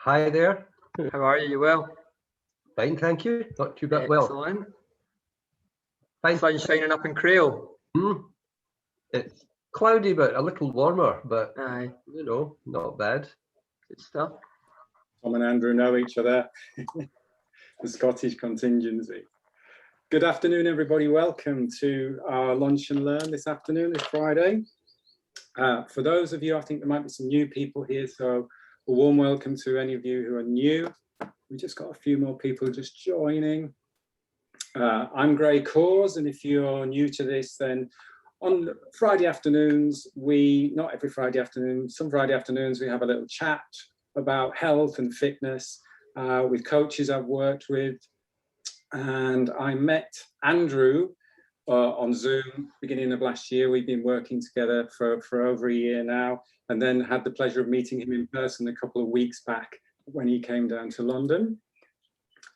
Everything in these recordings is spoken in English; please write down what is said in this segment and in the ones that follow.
Hi there. How are you? You well? Fine, thank you. Not too bad. Excellent. Well, fine. Sun shining up in Crail. It's cloudy, but a little warmer, but Aye, you know, not bad. good stuff. Tom and Andrew know each other. The Scottish contingency. Good afternoon, everybody. Welcome to our Lunch and Learn this afternoon, this Friday. For those of you, I think there might be some new people here, so a warm welcome to any of you who are new. We just got a few more people just joining. I'm Gray Caws, and if you're new to this, then on Friday afternoons, not every Friday afternoon, some Friday afternoons, we have a little chat about health and fitness with coaches I've worked with. And I met Andrew on Zoom beginning of last year. We've been working together for over a year now, and then had the pleasure of meeting him in person a couple of weeks back when he came down to London.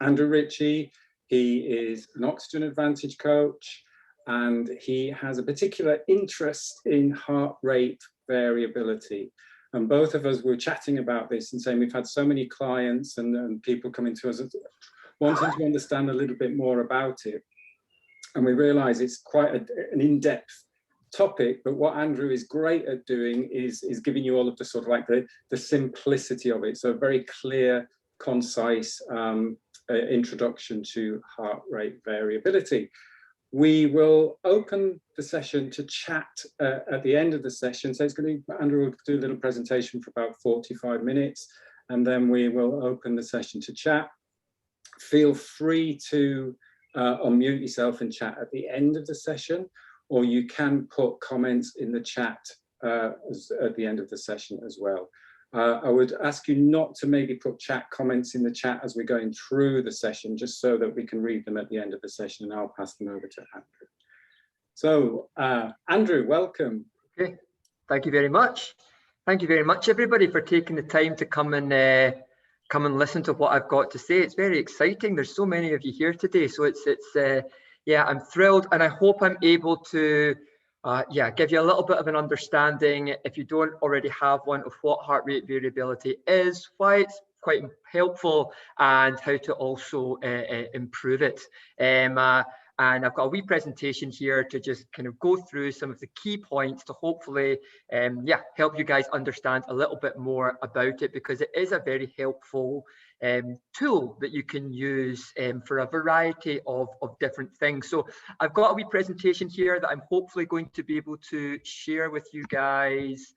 Andrew Ritchie, he is an Oxygen Advantage coach, and he has a particular interest in heart rate variability. And both of us were chatting about this and saying we've had so many clients and people coming to us wanting to understand a little bit more about it. And we realize it's quite an in-depth topic, but what Andrew is great at doing is giving you all of the sort of like the simplicity of it. So a very clear, concise introduction to heart rate variability. We will open the session to chat at the end of the session. So it's going to be, Andrew will do a little presentation for about 45 minutes, and then we will open the session to chat. Feel free to unmute yourself and chat at the end of the session, or you can put comments in the chat at the end of the session as well. I would ask you not to maybe put comments in the chat as we're going through the session, just so that we can read them at the end of the session, and I'll pass them over to Andrew. So, Andrew, welcome. Okay, thank you very much. Thank you very much, everybody, for taking the time to come and listen to what I've got to say. It's very exciting. There's so many of you here today, so yeah, I'm thrilled, and I hope I'm able to give you a little bit of an understanding, if you don't already have one, of what heart rate variability is, why it's quite helpful, and how to also improve it. And I've got a wee presentation here to just kind of go through some of the key points to hopefully help you guys understand a little bit more about it, because it is a very helpful tool that you can use for a variety of different things. So I've got a wee presentation here that I'm hopefully going to be able to share with you guys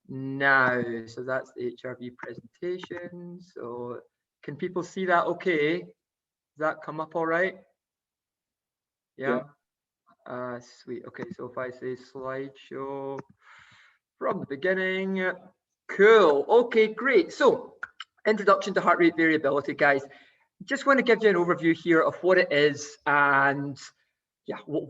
now. So that's the HRV presentation. So can people see that okay? Does that come up all right? Yeah. Sweet. Okay, so if I say slideshow from the beginning, cool. Okay, great. So introduction to heart rate variability, guys. Just want to give you an overview here of what it is, and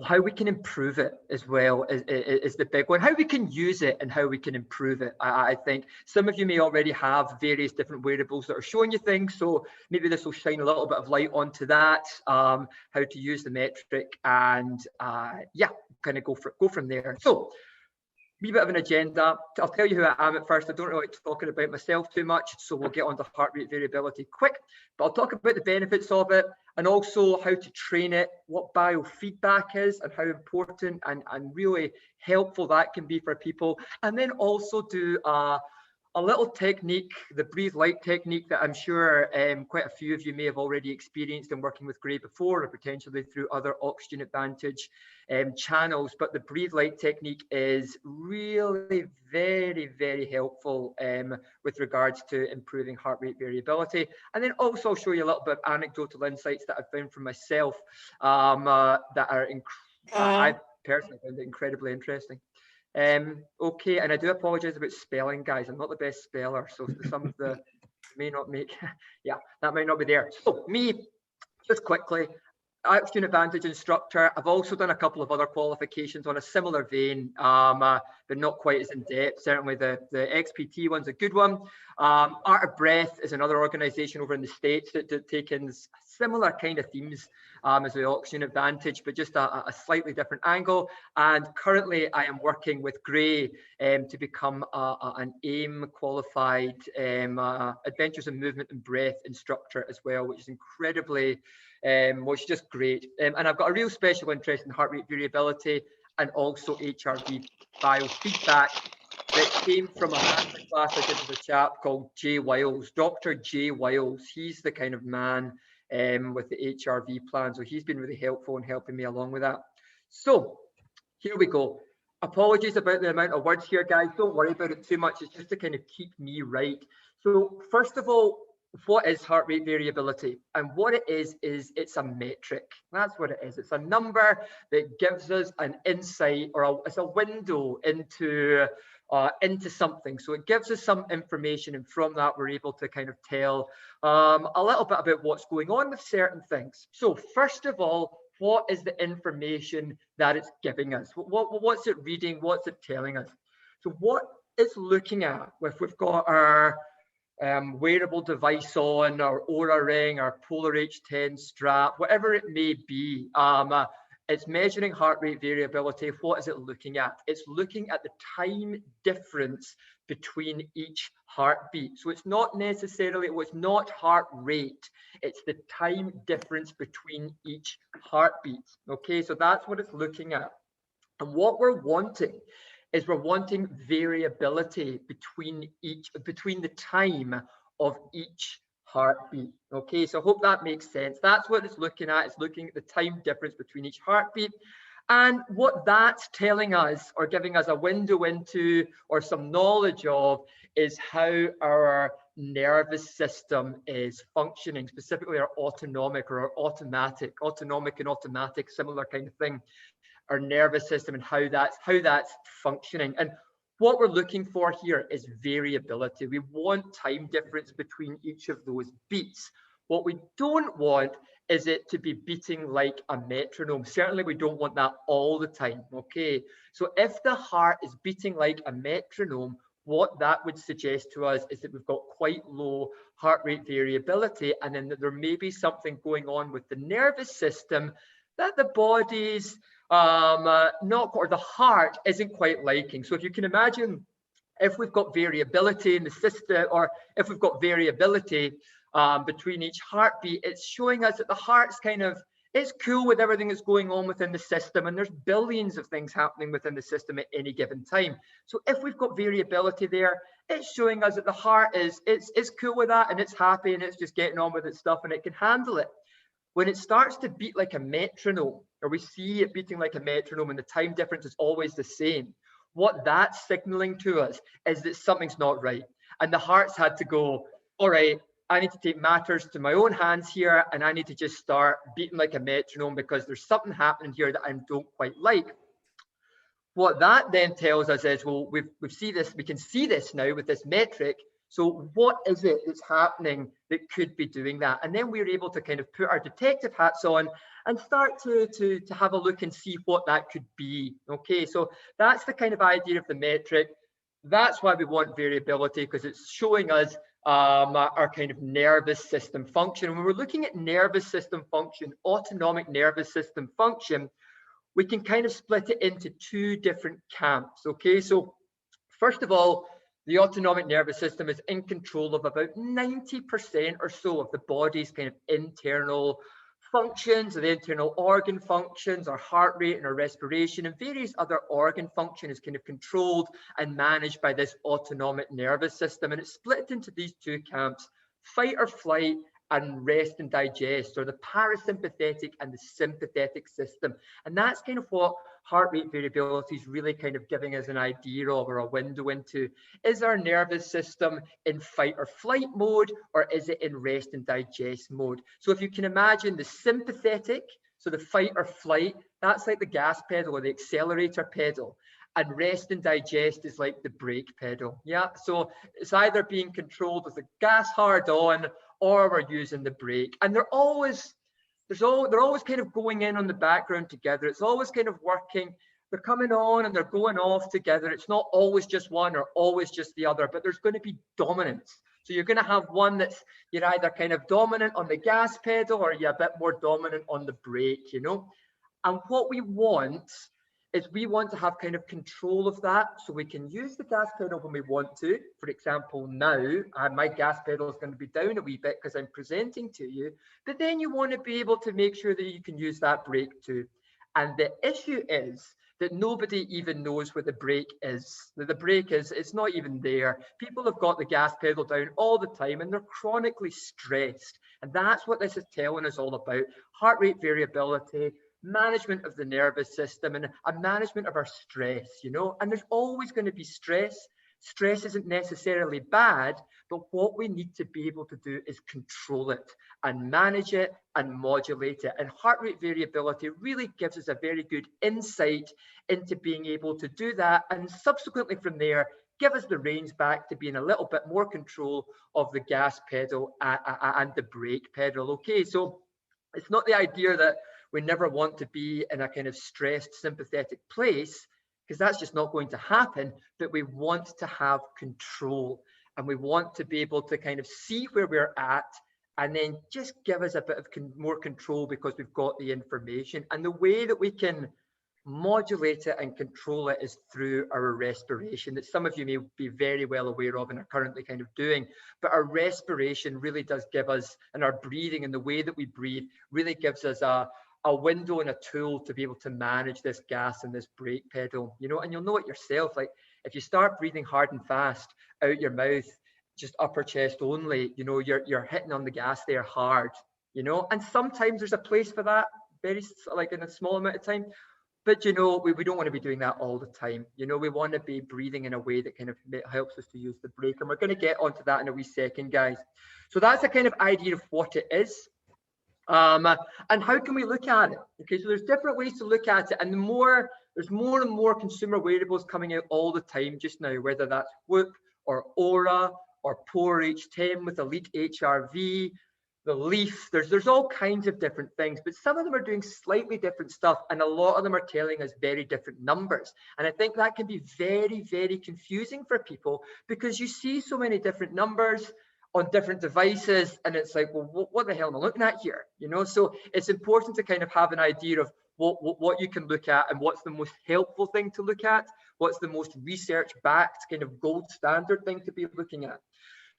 how we can improve it as well is the big one. How we can use it and how we can improve it. I think some of you may already have various different wearables that are showing you things, so maybe this will shine a little bit of light onto that, how to use the metric, and kind of go from there. So wee bit of an agenda. I'll tell you who I am at first. I don't really like talking about myself too much, so we'll get on to heart rate variability quick. But I'll talk about the benefits of it, and also how to train it, what biofeedback is, and how important and really helpful that can be for people. And then also do a little technique, the breathe light technique, that I'm sure quite a few of you may have already experienced in working with Gray before, or potentially through other Oxygen Advantage channels. But the breathe light technique is really very, very helpful with regards to improving heart rate variability. And then also I'll show you a little bit of anecdotal insights that I've found from myself that are I personally found it incredibly interesting. Okay, and I do apologize about spelling, guys. I'm not the best speller, so some of the may not make, that might not be there. So me, just quickly, Oxygen Advantage instructor. I've also done a couple of other qualifications on a similar vein, but not quite as in depth. Certainly the XPT one's a good one. Art of Breath is another organization over in the States that taken similar kind of themes as the oxygen advantage, but just a slightly different angle. And currently I am working with Gray to become an AIM qualified Adventures in Movement and Breath instructor as well, which is incredibly, which is just great. And I've got a real special interest in heart rate variability and also HRV biofeedback that came from a masterclass I did with a chap called Jay Wiles, Dr. Jay Wiles. He's the kind of man with the HRV plan. So he's been really helpful in helping me along with that. So here we go. Apologies about the amount of words here, guys. Don't worry about it too much. It's just to kind of keep me right. So first of all, what is heart rate variability? And what it is it's a metric. That's what it is. It's a number that gives us an insight, or it's a window into something. So it gives us some information, and from that we're able to kind of tell a little bit about what's going on with certain things. So first of all, what is the information that it's giving us? What's it reading? What's it telling us? So what it's looking at, if we've got our wearable device on, our Oura ring, our Polar H10 strap, whatever it may be, it's measuring heart rate variability. What is it looking at? It's looking at the time difference between each heartbeat. So it's not necessarily, it's not heart rate, it's the time difference between each heartbeat. Okay, so that's what it's looking at. And what we're wanting is we're wanting variability between the time of each heartbeat. Okay, so I hope that makes sense. That's what it's looking at. It's looking at the time difference between each heartbeat. And what that's telling us, or giving us a window into, or some knowledge of, is how our nervous system is functioning, specifically our autonomic or our autonomic and automatic, similar kind of thing, our nervous system, and how that's functioning. And what we're looking for here is variability. We want time difference between each of those beats. What we don't want is it to be beating like a metronome. Certainly we don't want that all the time, okay? So if the heart is beating like a metronome, what that would suggest to us is that we've got quite low heart rate variability, and then that there may be something going on with the nervous system that the body's or the heart isn't quite liking. So if you can imagine, if we've got variability in the system, or if we've got variability between each heartbeat, it's showing us that the heart's it's cool with everything that's going on within the system, and there's billions of things happening within the system at any given time. So if we've got variability there, it's showing us that the heart is cool with that, and it's happy, and it's just getting on with its stuff, and it can handle it. When it starts to beat like a metronome, or we see it beating like a metronome, and the time difference is always the same, what that's signaling to us is that something's not right. And the heart's had to go, all right, I need to take matters to my own hands here, and I need to just start beating like a metronome, because there's something happening here that I don't quite like. What that then tells us is, well, we can see this now with this metric. So what is it that's happening that could be doing that? And then we're able to kind of put our detective hats on and start to have a look and see what that could be. Okay, so that's the kind of idea of the metric. That's why we want variability, because it's showing us our kind of nervous system function. When we're looking at nervous system function, autonomic nervous system function, we can kind of split it into two different camps. Okay, so first of all, the autonomic nervous system is in control of about 90% or so of the body's kind of internal functions, the internal organ functions, our heart rate and our respiration, and various other organ function is kind of controlled and managed by this autonomic nervous system. And it's split into these two camps: fight or flight, and rest and digest, or the parasympathetic and the sympathetic system. And that's kind of what heart rate variability is really kind of giving us an idea of, or a window into. Is our nervous system in fight or flight mode, or is it in rest and digest mode? So if you can imagine the sympathetic, so the fight or flight, that's like the gas pedal or the accelerator pedal. And rest and digest is like the brake pedal. Yeah, so it's either being controlled with the gas hard on, or we're using the brake. And they're always kind of going in on the background together. It's always kind of working. They're coming on and they're going off together. It's not always just one or always just the other, but there's going to be dominance. So you're going to have one that's you're either kind of dominant on the gas pedal or you're a bit more dominant on the brake, you know. And what we want is we want to have kind of control of that, so we can use the gas pedal when we want to. For example, now my gas pedal is going to be down a wee bit because I'm presenting to you, but then you want to be able to make sure that you can use that brake too. And the issue is that nobody even knows where the brake is. The brake is, it's not even there. People have got the gas pedal down all the time and they're chronically stressed. And that's what this is telling us all about. Heart rate variability, management of the nervous system, and a management of our stress, you know. And there's always going to be stress. Stress isn't necessarily bad, but what we need to be able to do is control it and manage it and modulate it. And heart rate variability really gives us a very good insight into being able to do that. And subsequently from there, give us the reins back to being a little bit more control of the gas pedal and the brake pedal. Okay, so it's not the idea that we never want to be in a kind of stressed sympathetic place, because that's just not going to happen, but we want to have control and we want to be able to kind of see where we're at and then just give us a bit of more control because we've got the information. And the way that we can modulate it and control it is through our respiration, that some of you may be very well aware of and are currently kind of doing. But our respiration really does give us, and our breathing and the way that we breathe really gives us a window and a tool to be able to manage this gas and this brake pedal, you know. And you'll know it yourself, like if you start breathing hard and fast out your mouth, just upper chest only, you know, you're hitting on the gas there hard, you know. And sometimes there's a place for that, very like in a small amount of time, but you know, we don't want to be doing that all the time. You know, we want to be breathing in a way that kind of helps us to use the brake, and we're going to get onto that in a wee second, guys. So that's a kind of idea of what it is. And how can we look at it? Okay, so there's different ways to look at it, and there's more and more consumer wearables coming out all the time just now, whether that's Whoop or Aura or Power H10 with Elite HRV, the Leaf. There's all kinds of different things, but some of them are doing slightly different stuff, and a lot of them are telling us very different numbers. And I think that can be very, very confusing for people because you see so many different numbers on different devices, and it's like, well, what the hell am I looking at here? You know, so it's important to kind of have an idea of what you can look at and what's the most helpful thing to look at, what's the most research-backed kind of gold standard thing to be looking at.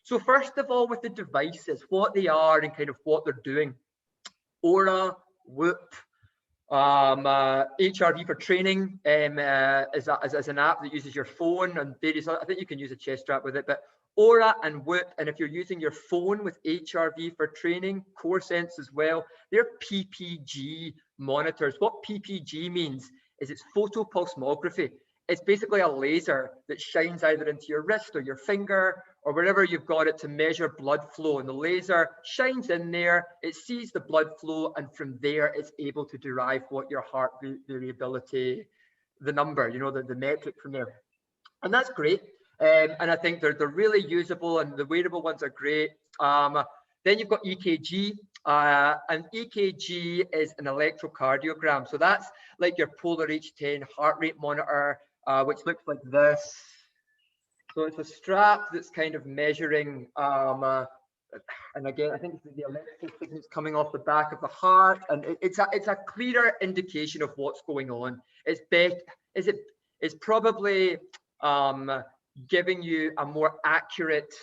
So first of all, with the devices, what they are and kind of what they're doing. Aura, Whoop, HRV for training is an app that uses your phone and various, I think you can use a chest strap with it, but Aura and Whoop, and if you're using your phone with HRV for training, Core Sense as well, they're PPG monitors. What PPG means is it's photopulsomography. It's basically a laser that shines either into your wrist or your finger or wherever you've got it to measure blood flow. And the laser shines in there, it sees the blood flow, and from there it's able to derive what your heart variability, the number, you know, the metric from there. And that's great. And I think they're really usable, and the wearable ones are great. Then you've got EKG, and EKG is an electrocardiogram. So that's like your Polar H10 heart rate monitor, which looks like this. So it's a strap that's kind of measuring, and again, I think the electrical signals coming off the back of the heart, and it's a clearer indication of what's going on. It's probably giving you a more accurate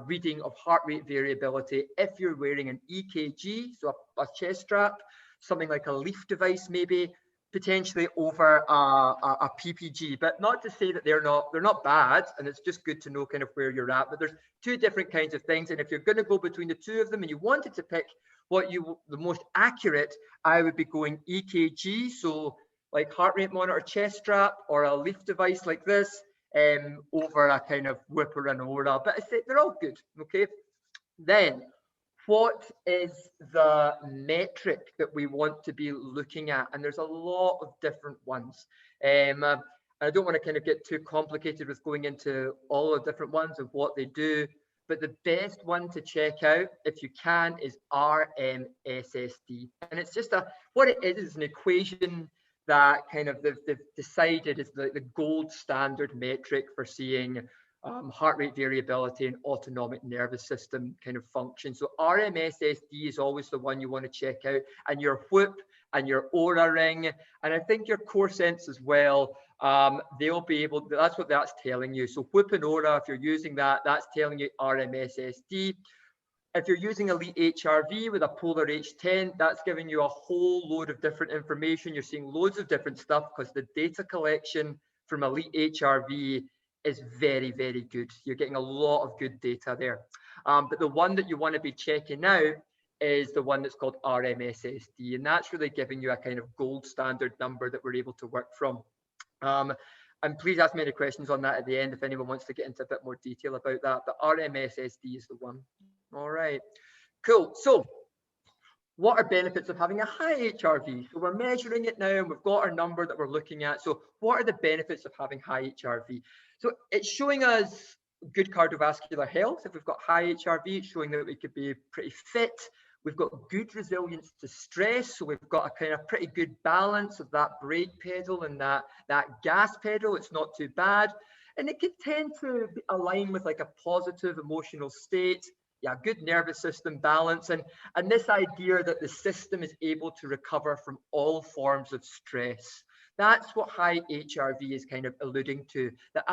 reading of heart rate variability if you're wearing an EKG, so a chest strap, something like a Leaf device maybe, potentially over a PPG. But not to say that they're not bad, and it's just good to know kind of where you're at. But there's two different kinds of things, and if you're going to go between the two of them and you wanted to pick the most accurate, I would be going EKG, so like heart rate monitor chest strap or a Leaf device like this, over a kind of Whoop or an Aura. But I say they're all good. Okay, then what is the metric that we want to be looking at? And there's a lot of different ones. I don't want to kind of get too complicated with going into all the different ones of what they do, but the best one to check out, if you can, is RMSSD. And it's just what it is an equation that kind of they've decided is the gold standard metric for seeing heart rate variability, and autonomic nervous system kind of function. So RMSSD is always the one you want to check out, and your whoop and your aura ring, and I think your core sense as well. They'll be able, that's what that's telling you. So whoop and aura, if you're using that, that's telling you RMSSD. If you're using Elite HRV with a Polar H10, that's giving you a whole load of different information. You're seeing loads of different stuff because the data collection from Elite HRV is very, very good. You're getting a lot of good data there. But the one that you want to be checking out is the one that's called RMSSD, and that's really giving you a kind of gold standard number that we're able to work from. And please ask me any questions on that at the end if anyone wants to get into a bit more detail about that. But RMSSD is the one. All right, cool. So what are benefits of having a high HRV? So we're measuring it now and we've got our number that we're looking at. So what are the benefits of having high HRV? So it's showing us good cardiovascular health. If we've got high HRV, it's showing that we could be pretty fit. We've got good resilience to stress. So we've got a kind of pretty good balance of that brake pedal and that gas pedal. It's not too bad. And it could tend to align with like a positive emotional state. Yeah, good nervous system balance. And this idea that the system is able to recover from all forms of stress. That's what high HRV is kind of alluding to, that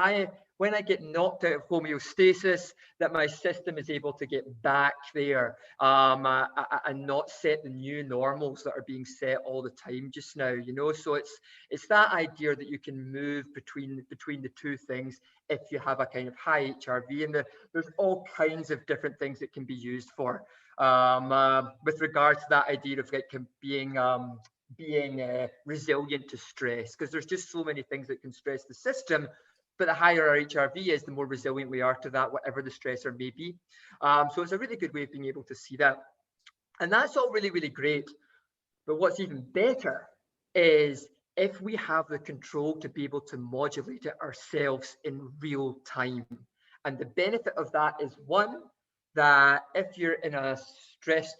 when I get knocked out of homeostasis, that my system is able to get back there and not set the new normals that are being set all the time just now, you know. So it's that idea that you can move between the two things if you have a kind of high HRV, and there's all kinds of different things it can be used for with regards to that idea of like being resilient to stress, because there's just so many things that can stress the system. But the higher our HRV is, the more resilient we are to that, whatever the stressor may be. So it's a really good way of being able to see that. And that's all really, really great. But what's even better is if we have the control to be able to modulate it ourselves in real time. And the benefit of that is, one, that if you're in a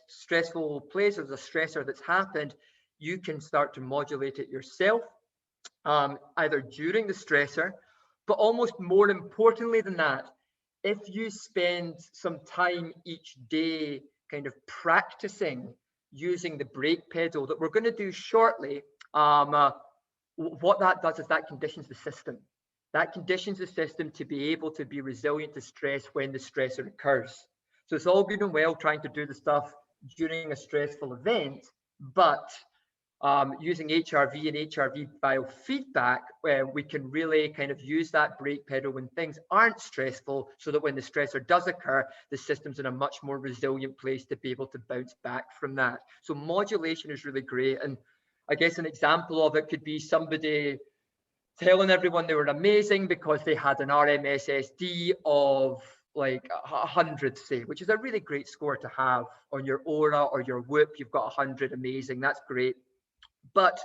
stressful place, or there's a stressor that's happened, you can start to modulate it yourself, either during the stressor, but almost more importantly than that, if you spend some time each day kind of practicing using the brake pedal that we're going to do shortly, what that does is that conditions the system. That conditions the system to be able to be resilient to stress when the stressor occurs. So it's all good and well trying to do the stuff during a stressful event, but using HRV and HRV biofeedback, where we can really kind of use that brake pedal when things aren't stressful, so that when the stressor does occur, the system's in a much more resilient place to be able to bounce back from that. So modulation is really great. And I guess an example of it could be somebody telling everyone they were amazing because they had an RMSSD of like 100, say, which is a really great score to have on your aura or your whoop. You've got 100, amazing, that's great. But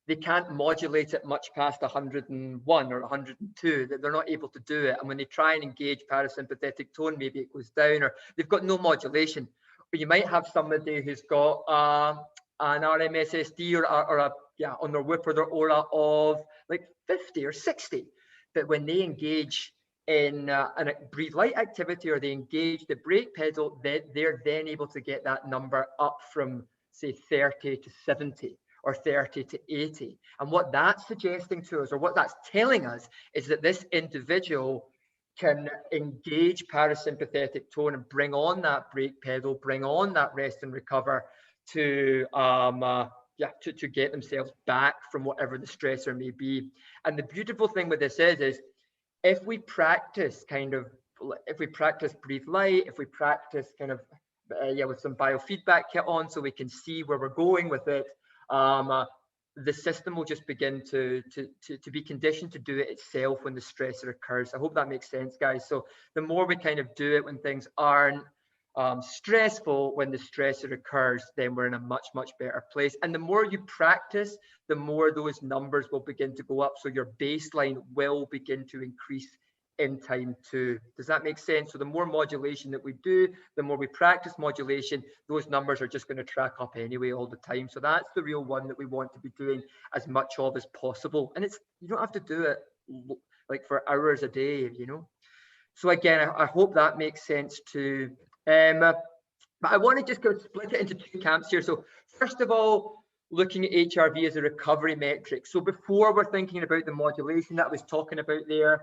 they can't modulate it much past 101 or 102, that they're not able to do it. And when they try and engage parasympathetic tone, maybe it goes down, or they've got no modulation. Or you might have somebody who's got an RMSSD or on their whoop or their aura of like 50 or 60. But when they engage in a breathe light activity, or they engage the brake pedal, they're then able to get that number up from, say, 30 to 70. Or 30 to 80. And what that's suggesting to us, or what that's telling us, is that this individual can engage parasympathetic tone and bring on that brake pedal, bring on that rest and recover to get themselves back from whatever the stressor may be. And the beautiful thing with this is if we practice breathe light, if we practice kind of with some biofeedback kit on, so we can see where we're going with it, the system will just begin to be conditioned to do it itself when the stressor occurs. I hope that makes sense, guys. So the more we kind of do it when things aren't stressful, when the stressor occurs, then we're in a much, much better place. And the more you practice, the more those numbers will begin to go up. So your baseline will begin to increase in time too. Does that make sense? So the more modulation that we do, the more we practice modulation, those numbers are just going to track up anyway all the time. So that's the real one that we want to be doing as much of as possible. And you don't have to do it like for hours a day, you know. So again, I hope that makes sense too. But I want to just go split it into two camps here. So first of all, looking at HRV as a recovery metric. So before we're thinking about the modulation that I was talking about there,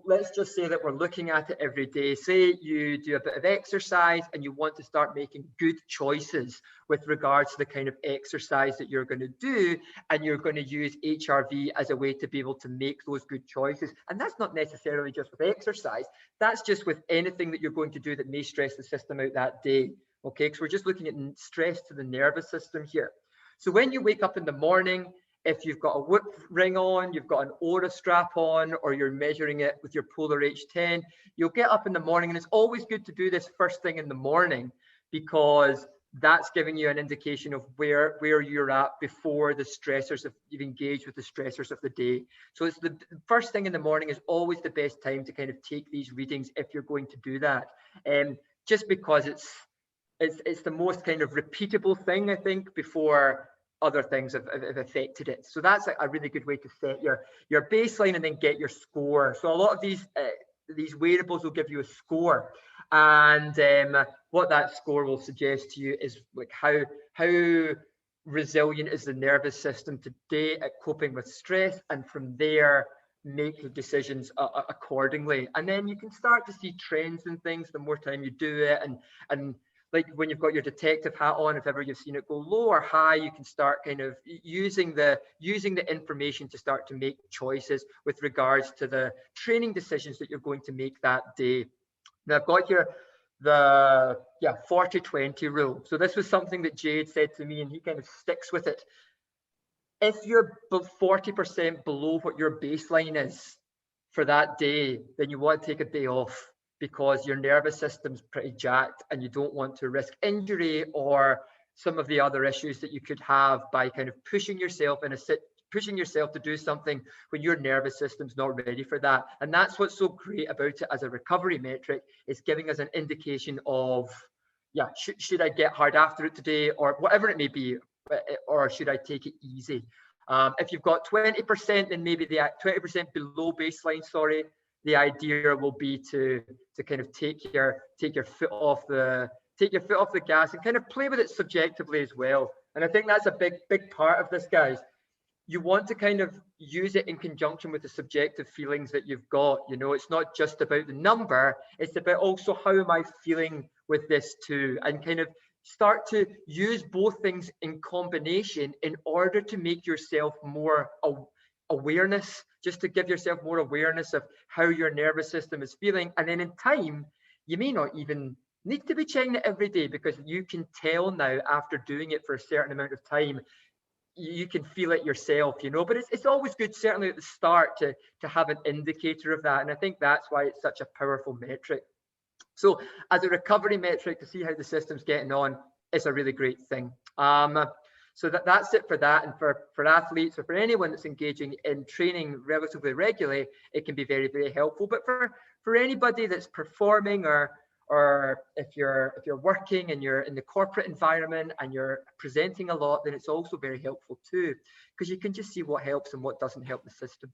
let's just say that we're looking at it every day. Say you do a bit of exercise and you want to start making good choices with regards to the kind of exercise that you're going to do, and you're going to use HRV as a way to be able to make those good choices. And that's not necessarily just with exercise, that's just with anything that you're going to do that may stress the system out that day. Okay, because we're just looking at stress to the nervous system here. So when you wake up in the morning, if you've got a Whoop ring on, you've got an Aura strap on, or you're measuring it with your Polar H10, you'll get up in the morning, and it's always good to do this first thing in the morning, because that's giving you an indication of where you're at before the stressors, you've engaged with the stressors of the day. So it's the first thing in the morning is always the best time to kind of take these readings if you're going to do that. Just because it's the most kind of repeatable thing, I think, before other things have affected it. So that's a really good way to set your baseline and then get your score. So a lot of these wearables will give you a score, and what that score will suggest to you is like how resilient is the nervous system today at coping with stress, and from there make the decisions accordingly. And then you can start to see trends and things the more time you do it, and like when you've got your detective hat on, if ever you've seen it go low or high, you can start kind of using the information to start to make choices with regards to the training decisions that you're going to make that day. Now I've got here the 40-20 rule. So this was something that Jade said to me, and he kind of sticks with it. If you're 40% below what your baseline is for that day, then you want to take a day off, because your nervous system's pretty jacked and you don't want to risk injury or some of the other issues that you could have by kind of pushing yourself to do something when your nervous system's not ready for that. And that's what's so great about it as a recovery metric, is giving us an indication of, should I get hard after it today, or whatever it may be, or should I take it easy? If you've got 20%, then maybe the 20% below baseline, the idea will be to kind of take your foot off the gas and kind of play with it subjectively as well. And I think that's a big part of this, guys. You want to kind of use it in conjunction with the subjective feelings that you've got. You know, it's not just about the number, it's about also how am I feeling with this too, and kind of start to use both things in combination in order to make yourself more awareness, just to give yourself more awareness of how your nervous system is feeling. And then in time, you may not even need to be checking it every day, because you can tell now after doing it for a certain amount of time, you can feel it yourself, you know. But it's always good, certainly at the start, to have an indicator of that. And I think that's why it's such a powerful metric. So as a recovery metric, to see how the system's getting on, it's a really great thing. So that's it for that. And for athletes, or for anyone that's engaging in training relatively regularly, it can be very, very helpful. But for anybody that's performing, or if you're working and you're in the corporate environment and you're presenting a lot, then it's also very helpful too, because you can just see what helps and what doesn't help the system.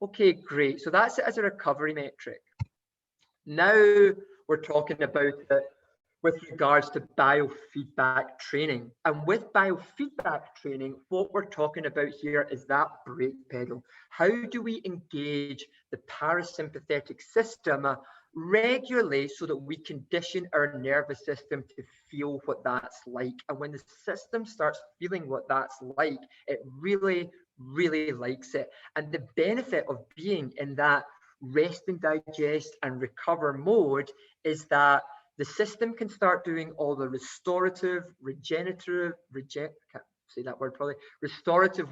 Okay, great. So that's it as a recovery metric. Now we're talking about it with regards to biofeedback training. And with biofeedback training, what we're talking about here is that brake pedal. How do we engage the parasympathetic system regularly so that we condition our nervous system to feel what that's like? And when the system starts feeling what that's like, it really, really likes it. And the benefit of being in that rest and digest and recover mode is that the system can start doing all the restorative, restorative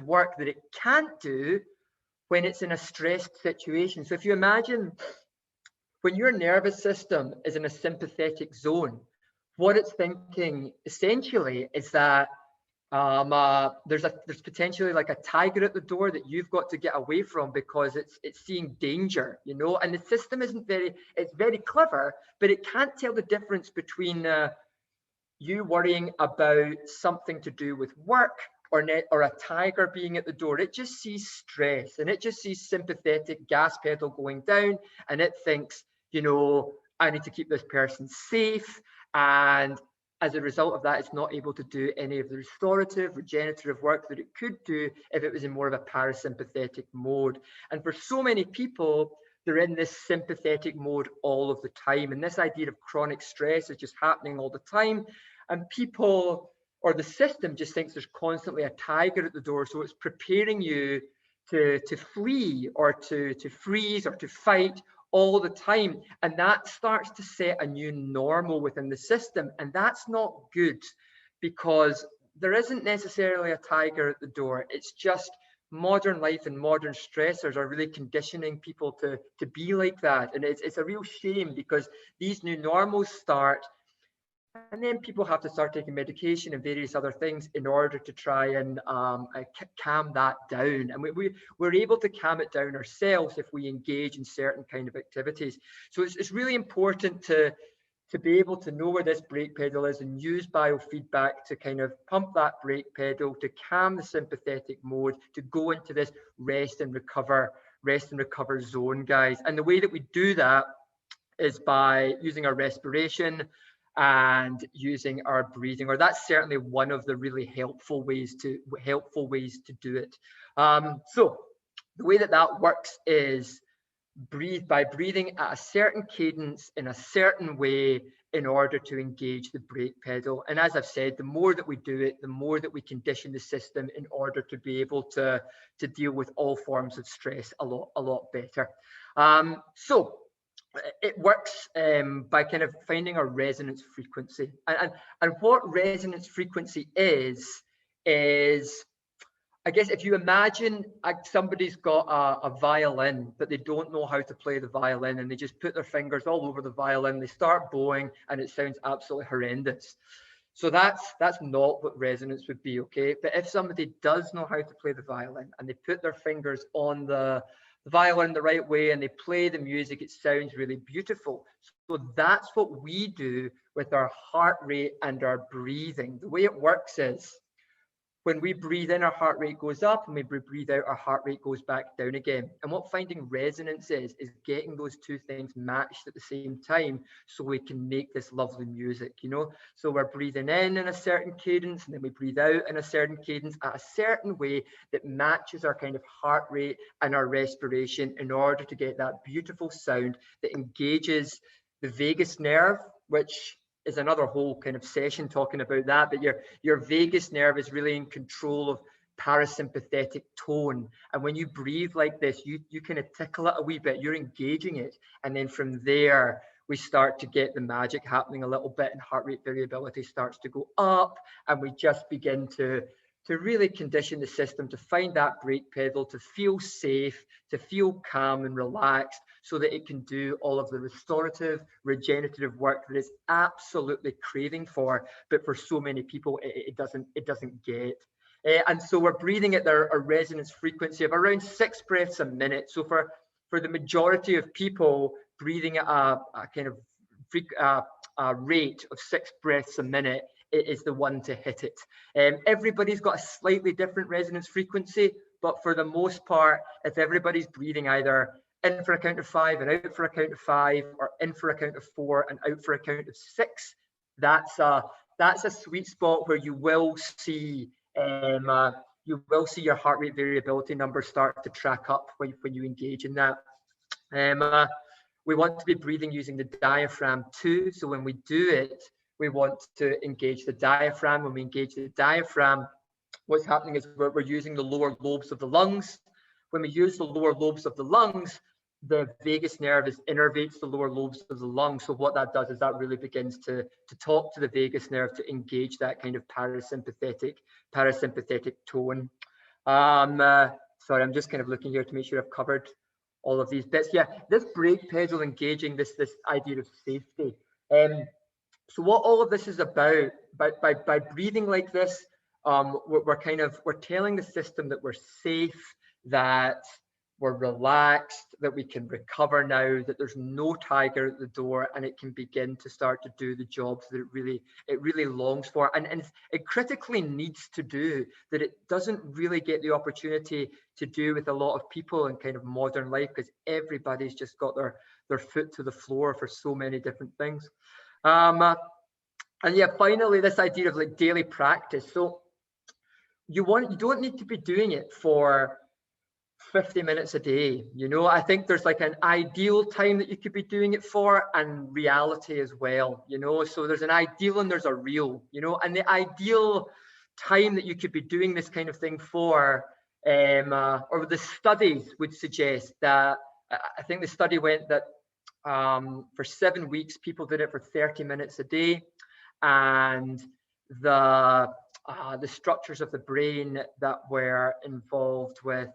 work that it can't do when it's in a stressed situation. So if you imagine when your nervous system is in a sympathetic zone, what it's thinking essentially is that there's potentially like a tiger at the door that you've got to get away from, because it's seeing danger, you know. And the system it's very clever, but it can't tell the difference between you worrying about something to do with work or a tiger being at the door. It just sees stress, and it just sees sympathetic gas pedal going down, and it thinks you know, I need to keep this person safe, and as a result of that, it's not able to do any of the restorative, regenerative work that it could do if it was in more of a parasympathetic mode. And for so many people, they're in this sympathetic mode all of the time. And this idea of chronic stress is just happening all the time. And people, or the system, just thinks there's constantly a tiger at the door. So it's preparing you to flee or to freeze or to fight all the time. And that starts to set a new normal within the system. And that's not good, because there isn't necessarily a tiger at the door. It's just modern life and modern stressors are really conditioning people to be like that. And it's a real shame, because these new normals start, and then people have to start taking medication and various other things in order to try and calm that down. And we're able to calm it down ourselves if we engage in certain kind of activities. So it's really important to be able to know where this brake pedal is and use biofeedback to kind of pump that brake pedal, to calm the sympathetic mode, to go into this rest and recover zone, guys. And the way that we do that is by using our respiration and using our breathing, or that's certainly one of the really helpful ways to do it. So the way that works is by breathing at a certain cadence in a certain way in order to engage the brake pedal. And as I've said, the more that we do it, the more that we condition the system in order to be able to deal with all forms of stress a lot better. So it works by kind of finding a resonance frequency. And what resonance frequency is, I guess if you imagine somebody's got a violin, but they don't know how to play the violin, and they just put their fingers all over the violin, they start bowing, and it sounds absolutely horrendous. So that's not what resonance would be, okay? But if somebody does know how to play the violin, and they put their fingers on the violin the right way, and they play the music, it sounds really beautiful. So that's what we do with our heart rate and our breathing. The way it works is, when we breathe in, our heart rate goes up, and when we breathe out, our heart rate goes back down again. And what finding resonance is getting those two things matched at the same time, so we can make this lovely music, you know? So we're breathing in a certain cadence, and then we breathe out in a certain cadence at a certain way that matches our kind of heart rate and our respiration, in order to get that beautiful sound that engages the vagus nerve, which is another whole kind of session talking about that. But your vagus nerve is really in control of parasympathetic tone. And when you breathe like this, you kind of tickle it a wee bit, you're engaging it. And then from there, we start to get the magic happening a little bit, and heart rate variability starts to go up. And we just begin to really condition the system to find that brake pedal, to feel safe, to feel calm and relaxed, so that it can do all of the restorative, regenerative work that it's absolutely craving for, but for so many people it doesn't get. And so we're breathing at a resonance frequency of around 6 breaths a minute. So for the majority of people, breathing at a kind of rate of 6 breaths a minute is the one to hit it. Everybody's got a slightly different resonance frequency, but for the most part, if everybody's breathing either in for a count of 5 and out for a count of 5, or in for a count of 4 and out for a count of 6, that's a sweet spot where you will see your heart rate variability numbers start to track up when you engage in that. We want to be breathing using the diaphragm too. So when we do it, we want to engage the diaphragm. When we engage the diaphragm, what's happening is we're using the lower lobes of the lungs. When we use the lower lobes of the lungs, the vagus nerve innervates the lower lobes of the lungs. So what that does is that really begins to talk to the vagus nerve to engage that kind of parasympathetic tone. Sorry, I'm just kind of looking here to make sure I've covered all of these bits. Yeah, this brake pedal engaging this idea of safety. So what all of this is about, by breathing like this, we're telling the system that we're safe, that we're relaxed, that we can recover now, that there's no tiger at the door, and it can begin to start to do the jobs that it really longs for, and it critically needs to do, that it doesn't really get the opportunity to do with a lot of people in kind of modern life, because everybody's just got their their foot to the floor for so many different things. And yeah, finally, this idea of like daily practice. So you don't need to be doing it for 50 minutes a day. You know, I think there's like an ideal time that you could be doing it for, and reality as well, you know. So there's an ideal and there's a real, you know, and the ideal time that you could be doing this kind of thing for, or the studies would suggest that, I think the study went that for 7 weeks, people did it for 30 minutes a day, and the structures of the brain that were involved with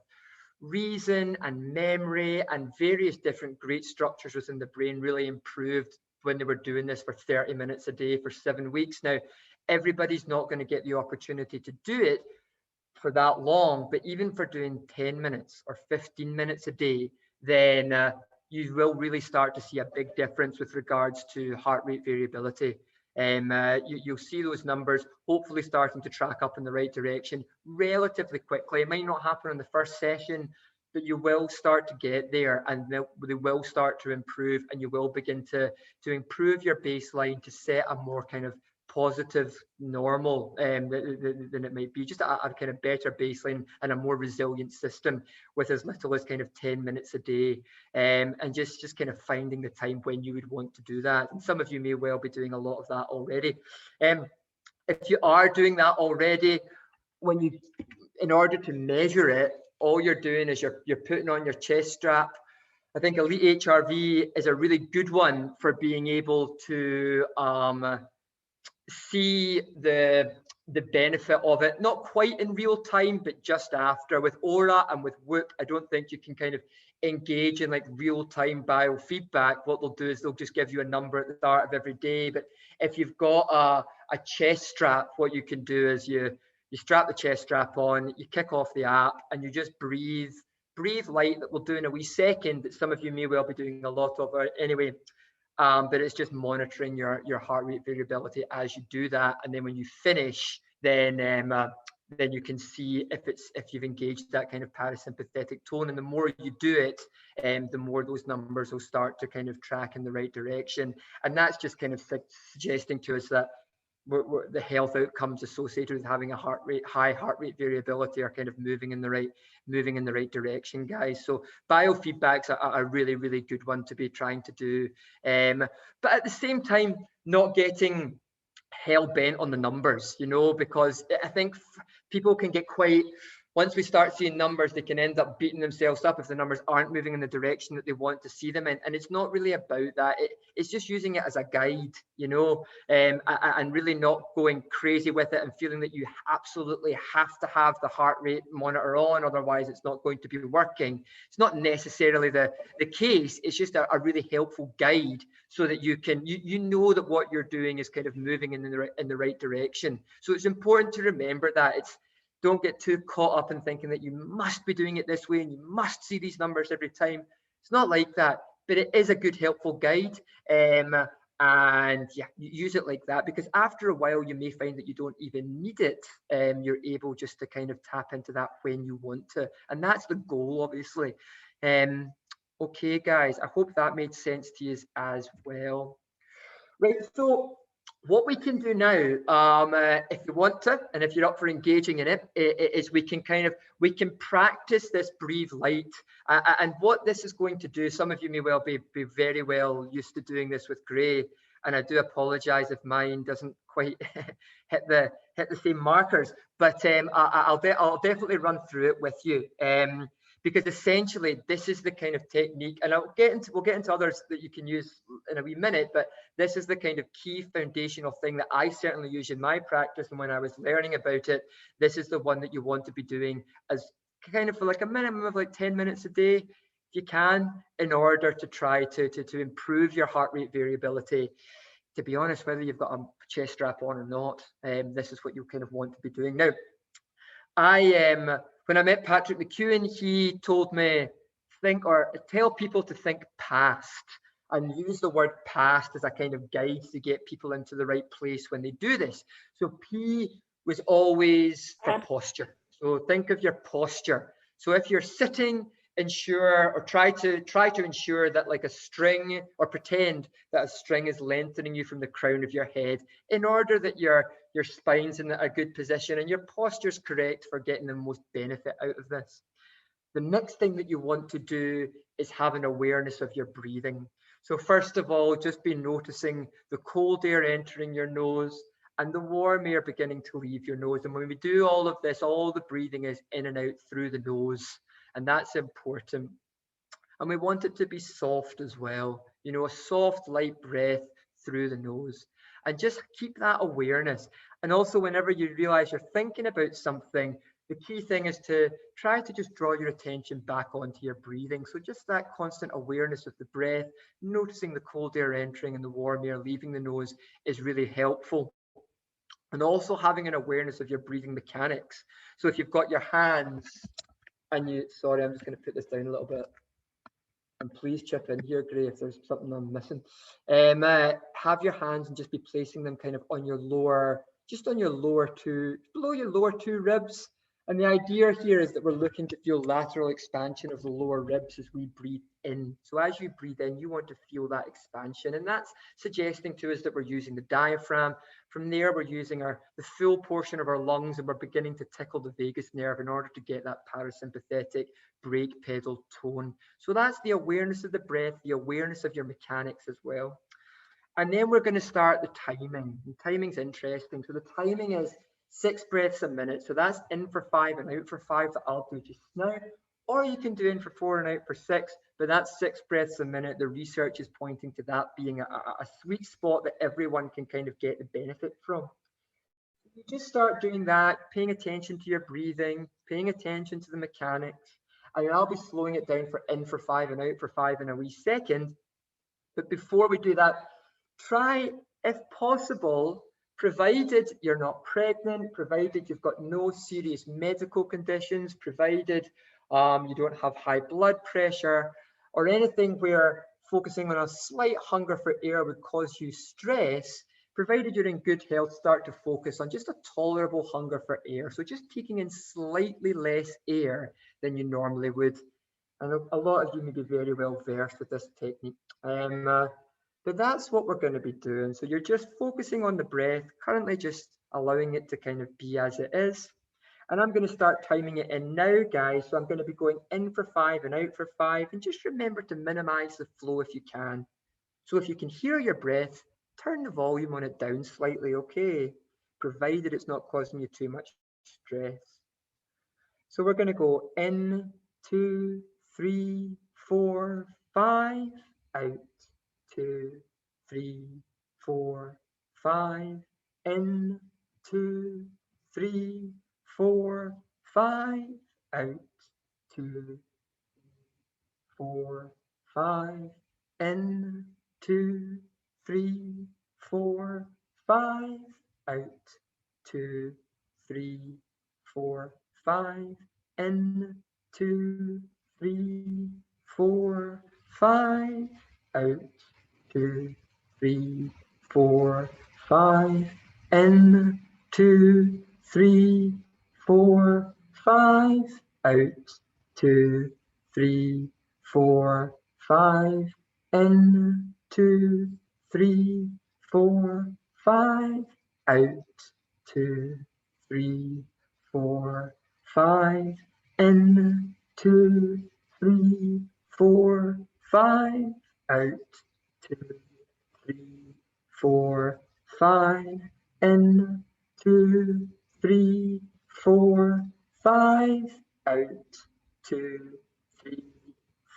reason and memory and various different great structures within the brain really improved when they were doing this for 30 minutes a day for 7 weeks. Now, everybody's not going to get the opportunity to do it for that long, but even for doing 10 minutes or 15 minutes a day, then you will really start to see a big difference with regards to heart rate variability. You'll see those numbers hopefully starting to track up in the right direction relatively quickly. It might not happen in the first session, but you will start to get there, and they will start to improve, and you will begin to improve your baseline to set a more kind of positive normal than it might be, just a kind of better baseline and a more resilient system with as little as kind of 10 minutes a day, and just kind of finding the time when you would want to do that. And some of you may well be doing a lot of that already. If you are doing that already, in order to measure it, all you're doing is you're putting on your chest strap. I think Elite HRV is a really good one for being able to see the benefit of it, not quite in real time, but just after. With Aura and with Whoop, I don't think you can kind of engage in like real-time biofeedback. What they'll do is they'll just give you a number at the start of every day. But if you've got a chest strap, what you can do is you strap the chest strap on, you kick off the app, and you just breathe light. That we'll do in a wee second, that some of you may well be doing a lot of anyway. But it's just monitoring your heart rate variability as you do that, and then when you finish, then you can see if you've engaged that kind of parasympathetic tone. And the more you do it, the more those numbers will start to kind of track in the right direction. And that's just kind of suggesting to us that the health outcomes associated with having a high heart rate variability are kind of moving in the right direction, guys. So biofeedback's a really, really good one to be trying to do, but at the same time, not getting hell bent on the numbers, you know, because I think people can get quite, once we start seeing numbers, they can end up beating themselves up if the numbers aren't moving in the direction that they want to see them in. And it's not really about that. It's just using it as a guide, you know, and really not going crazy with it and feeling that you absolutely have to have the heart rate monitor on, otherwise it's not going to be working. It's not necessarily the case. It's just a really helpful guide so that you can, you know that what you're doing is kind of moving in the right direction. So it's important to remember that. Don't get too caught up in thinking that you must be doing it this way and you must see these numbers every time. It's not like that, but it is a good, helpful guide. And yeah, use it like that, because after a while you may find that you don't even need it. You're able just to kind of tap into that when you want to, and that's the goal, obviously. Okay, guys, I hope that made sense to you as well. Right, so what we can do now, if you want to, and if you're up for engaging in it, is we can practice this breathe light. And what this is going to do, some of you may well be very well used to doing this with Gray, and I do apologize if mine doesn't quite hit the same markers, but I'll definitely run through it with you. Because essentially this is the kind of technique, and we'll get into others that you can use in a wee minute, but this is the kind of key foundational thing that I certainly use in my practice. And when I was learning about it, this is the one that you want to be doing as kind of for like a minimum of like 10 minutes a day, if you can, in order to try to improve your heart rate variability. To be honest, whether you've got a chest strap on or not, this is what you kind of want to be doing. Now, when I met Patrick McEwen, he told me tell people to think past, and use the word past as a kind of guide to get people into the right place when they do this. So P was always for posture. So think of your posture. So if you're sitting, ensure or try to ensure that like a string, or pretend that a string is lengthening you from the crown of your head, in order that your spine's in a good position and your posture's correct for getting the most benefit out of this. The next thing that you want to do is have an awareness of your breathing. So first of all, just be noticing the cold air entering your nose and the warm air beginning to leave your nose. And when we do all of this, all the breathing is in and out through the nose, and that's important. And we want it to be soft as well, you know, a soft, light breath through the nose. And just keep that awareness. And also, whenever you realize you're thinking about something, the key thing is to try to just draw your attention back onto your breathing. So just that constant awareness of the breath, noticing the cold air entering and the warm air leaving the nose is really helpful. And also having an awareness of your breathing mechanics. So if you've got your hands and you, sorry, I'm just going to put this down a little bit. And please chip in here, Gray, if there's something I'm missing. Have your hands and just be placing them kind of on your lower, just on your lower two, below your lower two ribs. And the idea here is that we're looking to feel lateral expansion of the lower ribs as we breathe in. So as you breathe in, you want to feel that expansion. And that's suggesting to us that we're using the diaphragm. From there, we're using the full portion of our lungs, and we're beginning to tickle the vagus nerve in order to get that parasympathetic brake pedal tone. So that's the awareness of the breath, the awareness of your mechanics as well. And then we're going to start the timing. And timing's interesting. So the timing is 6 breaths a minute. So that's in for 5 and out for 5 that I'll do just now. Or you can do in for 4 and out for 6, but that's 6 breaths a minute. The research is pointing to that being a sweet spot that everyone can kind of get the benefit from. You just start doing that, paying attention to your breathing, paying attention to the mechanics. And I'll be slowing it down for in for 5 and out for 5 in a wee second. But before we do that, try, if possible, provided you're not pregnant, provided you've got no serious medical conditions, provided you don't have high blood pressure or anything where focusing on a slight hunger for air would cause you stress, provided you're in good health, start to focus on just a tolerable hunger for air. So just taking in slightly less air than you normally would. And a lot of you may be very well versed with this technique. But that's what we're going to be doing. So you're just focusing on the breath, currently just allowing it to kind of be as it is. And I'm going to start timing it in now, guys. So I'm going to be going in for 5 and out for 5. And just remember to minimize the flow if you can. So if you can hear your breath, turn the volume on it down slightly, okay? Provided it's not causing you too much stress. So we're going to go in, 2, 3, 4, 5, out. 2, 3, 4, 5, in, 2, 3, 4, 5, out, 2, 4, 5, in, 2, 3, 4, 5, out, 2, 3, 4, 5, in, 2, 3, 4, 5, out. 2, 3, 4, 5, in, 2, 3, 4, 5, out, 2, 3, 4, 5, in, 2, 3, 4, 5, out, 2, 3, 4, 5, in, 2, 3, 4, 5, out. 2, 3, 4, 5, in, 2, 3, 4, 5, out, 2, 3,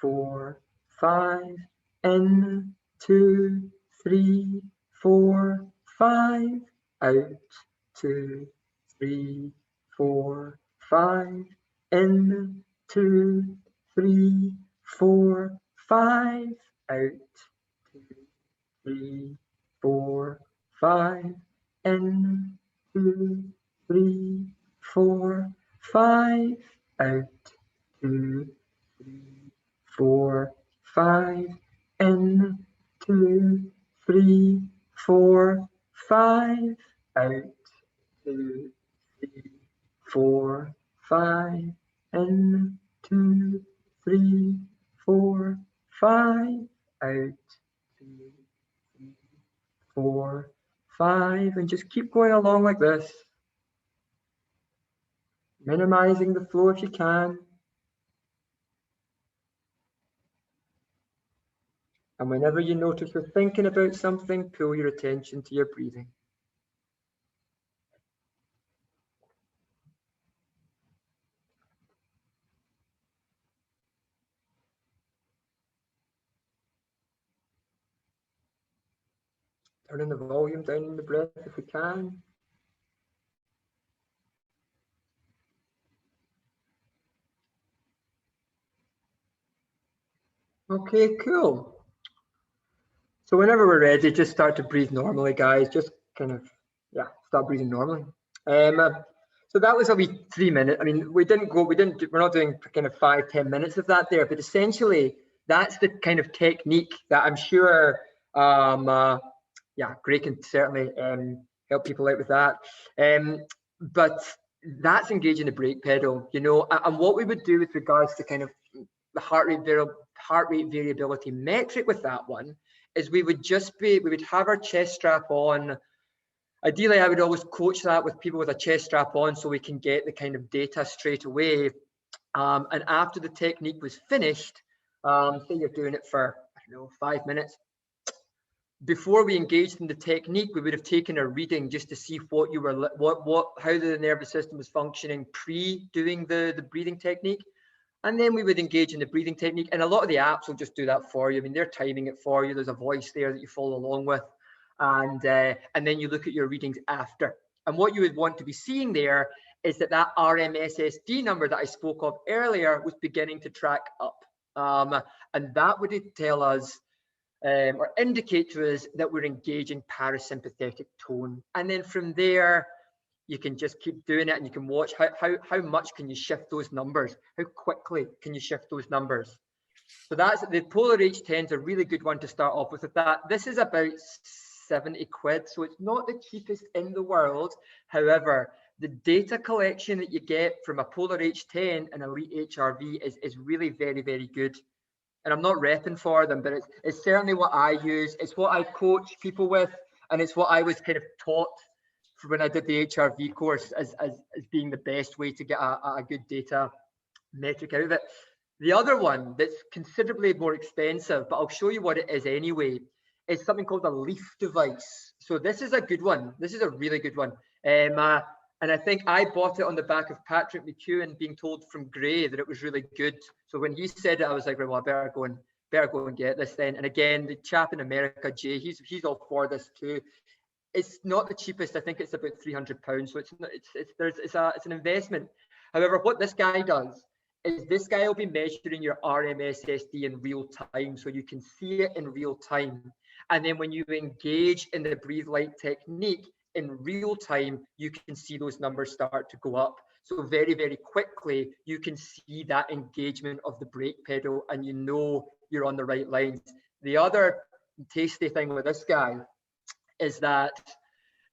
4, 5, in, 2, 3, 4, 5, out, 2, 3, 4, 5, in, 2, 3, 4, 5, out. 3, 4, 5, in, 2, 3, 4, 5, out, 2, 3, 4, 5, in, 2, 3, 4, 5, out, 2, 3, 4, 5, in, 2, 3, 4, 5, out, 3, 4, 5, and just keep going along like this, minimizing the flow if you can. And whenever you notice you're thinking about something, pull your attention to your breathing. Turning the volume down in the breath if we can. Okay, cool. So whenever we're ready, just start to breathe normally, guys. Just kind of, yeah, start breathing normally. So that was a wee 3 minute. I mean, we're not doing kind of 5-10 minutes of that there, but essentially that's the kind of technique that I'm sure, yeah, Gray can certainly help people out with that. But that's engaging the brake pedal, you know, and what we would do with regards to kind of the heart rate variability metric with that one is we would have our chest strap on. Ideally, I would always coach that with people with a chest strap on so we can get the kind of data straight away. And after the technique was finished, say you're doing it for, I don't know, 5 minutes. Before we engaged in the technique, we would have taken a reading just to see what you were, how the nervous system was functioning pre doing the breathing technique. And then we would engage in the breathing technique. And a lot of the apps will just do that for you. I mean, they're timing it for you. There's a voice there that you follow along with. And then you look at your readings after. And what you would want to be seeing there is that RMSSD number that I spoke of earlier was beginning to track up. And that would tell us or indicate to us that we're engaging parasympathetic tone. And then from there, you can just keep doing it and you can watch how much can you shift those numbers? How quickly can you shift those numbers? So that's the Polar H10 is a really good one to start off with that. This is about 70 quid, so it's not the cheapest in the world. However, the data collection that you get from a Polar H10 and Elite HRV is really very, very good. And I'm not repping for them, but it's certainly what I use. It's what I coach people with, and it's what I was kind of taught when I did the HRV course as being the best way to get a good data metric out of it. The other one that's considerably more expensive, but I'll show you what it is anyway, is something called a leaf device. So this is a good one. This is a really good one. And I think I bought it on the back of Patrick McEwen being told from Gray that it was really good. So when he said it, I was like, well, I better go and get this then. And again, the chap in America, Jay, he's all for this too. It's not the cheapest. I think it's about £300. So it's an investment. However, what this guy does is this guy will be measuring your RMSSD in real time, so you can see it in real time. And then when you engage in the breathe light technique in real time, you can see those numbers start to go up. So very, very quickly, you can see that engagement of the brake pedal and you know you're on the right lines. The other tasty thing with this guy is that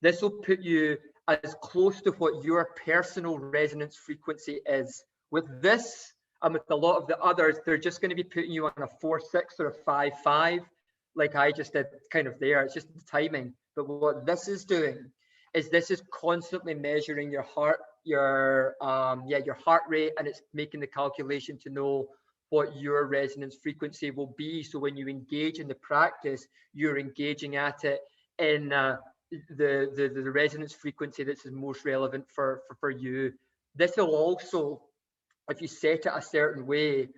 this will put you as close to what your personal resonance frequency is. With this and with a lot of the others, they're just going to be putting you on a 4-6 or a 5-5, like I just did kind of there. It's just the timing. But what this is doing is this is constantly measuring your heart, your heart rate, and it's making the calculation to know what your resonance frequency will be. So when you engage in the practice, you're engaging at it in the resonance frequency that's most relevant for you. This will also, if you set it a certain way,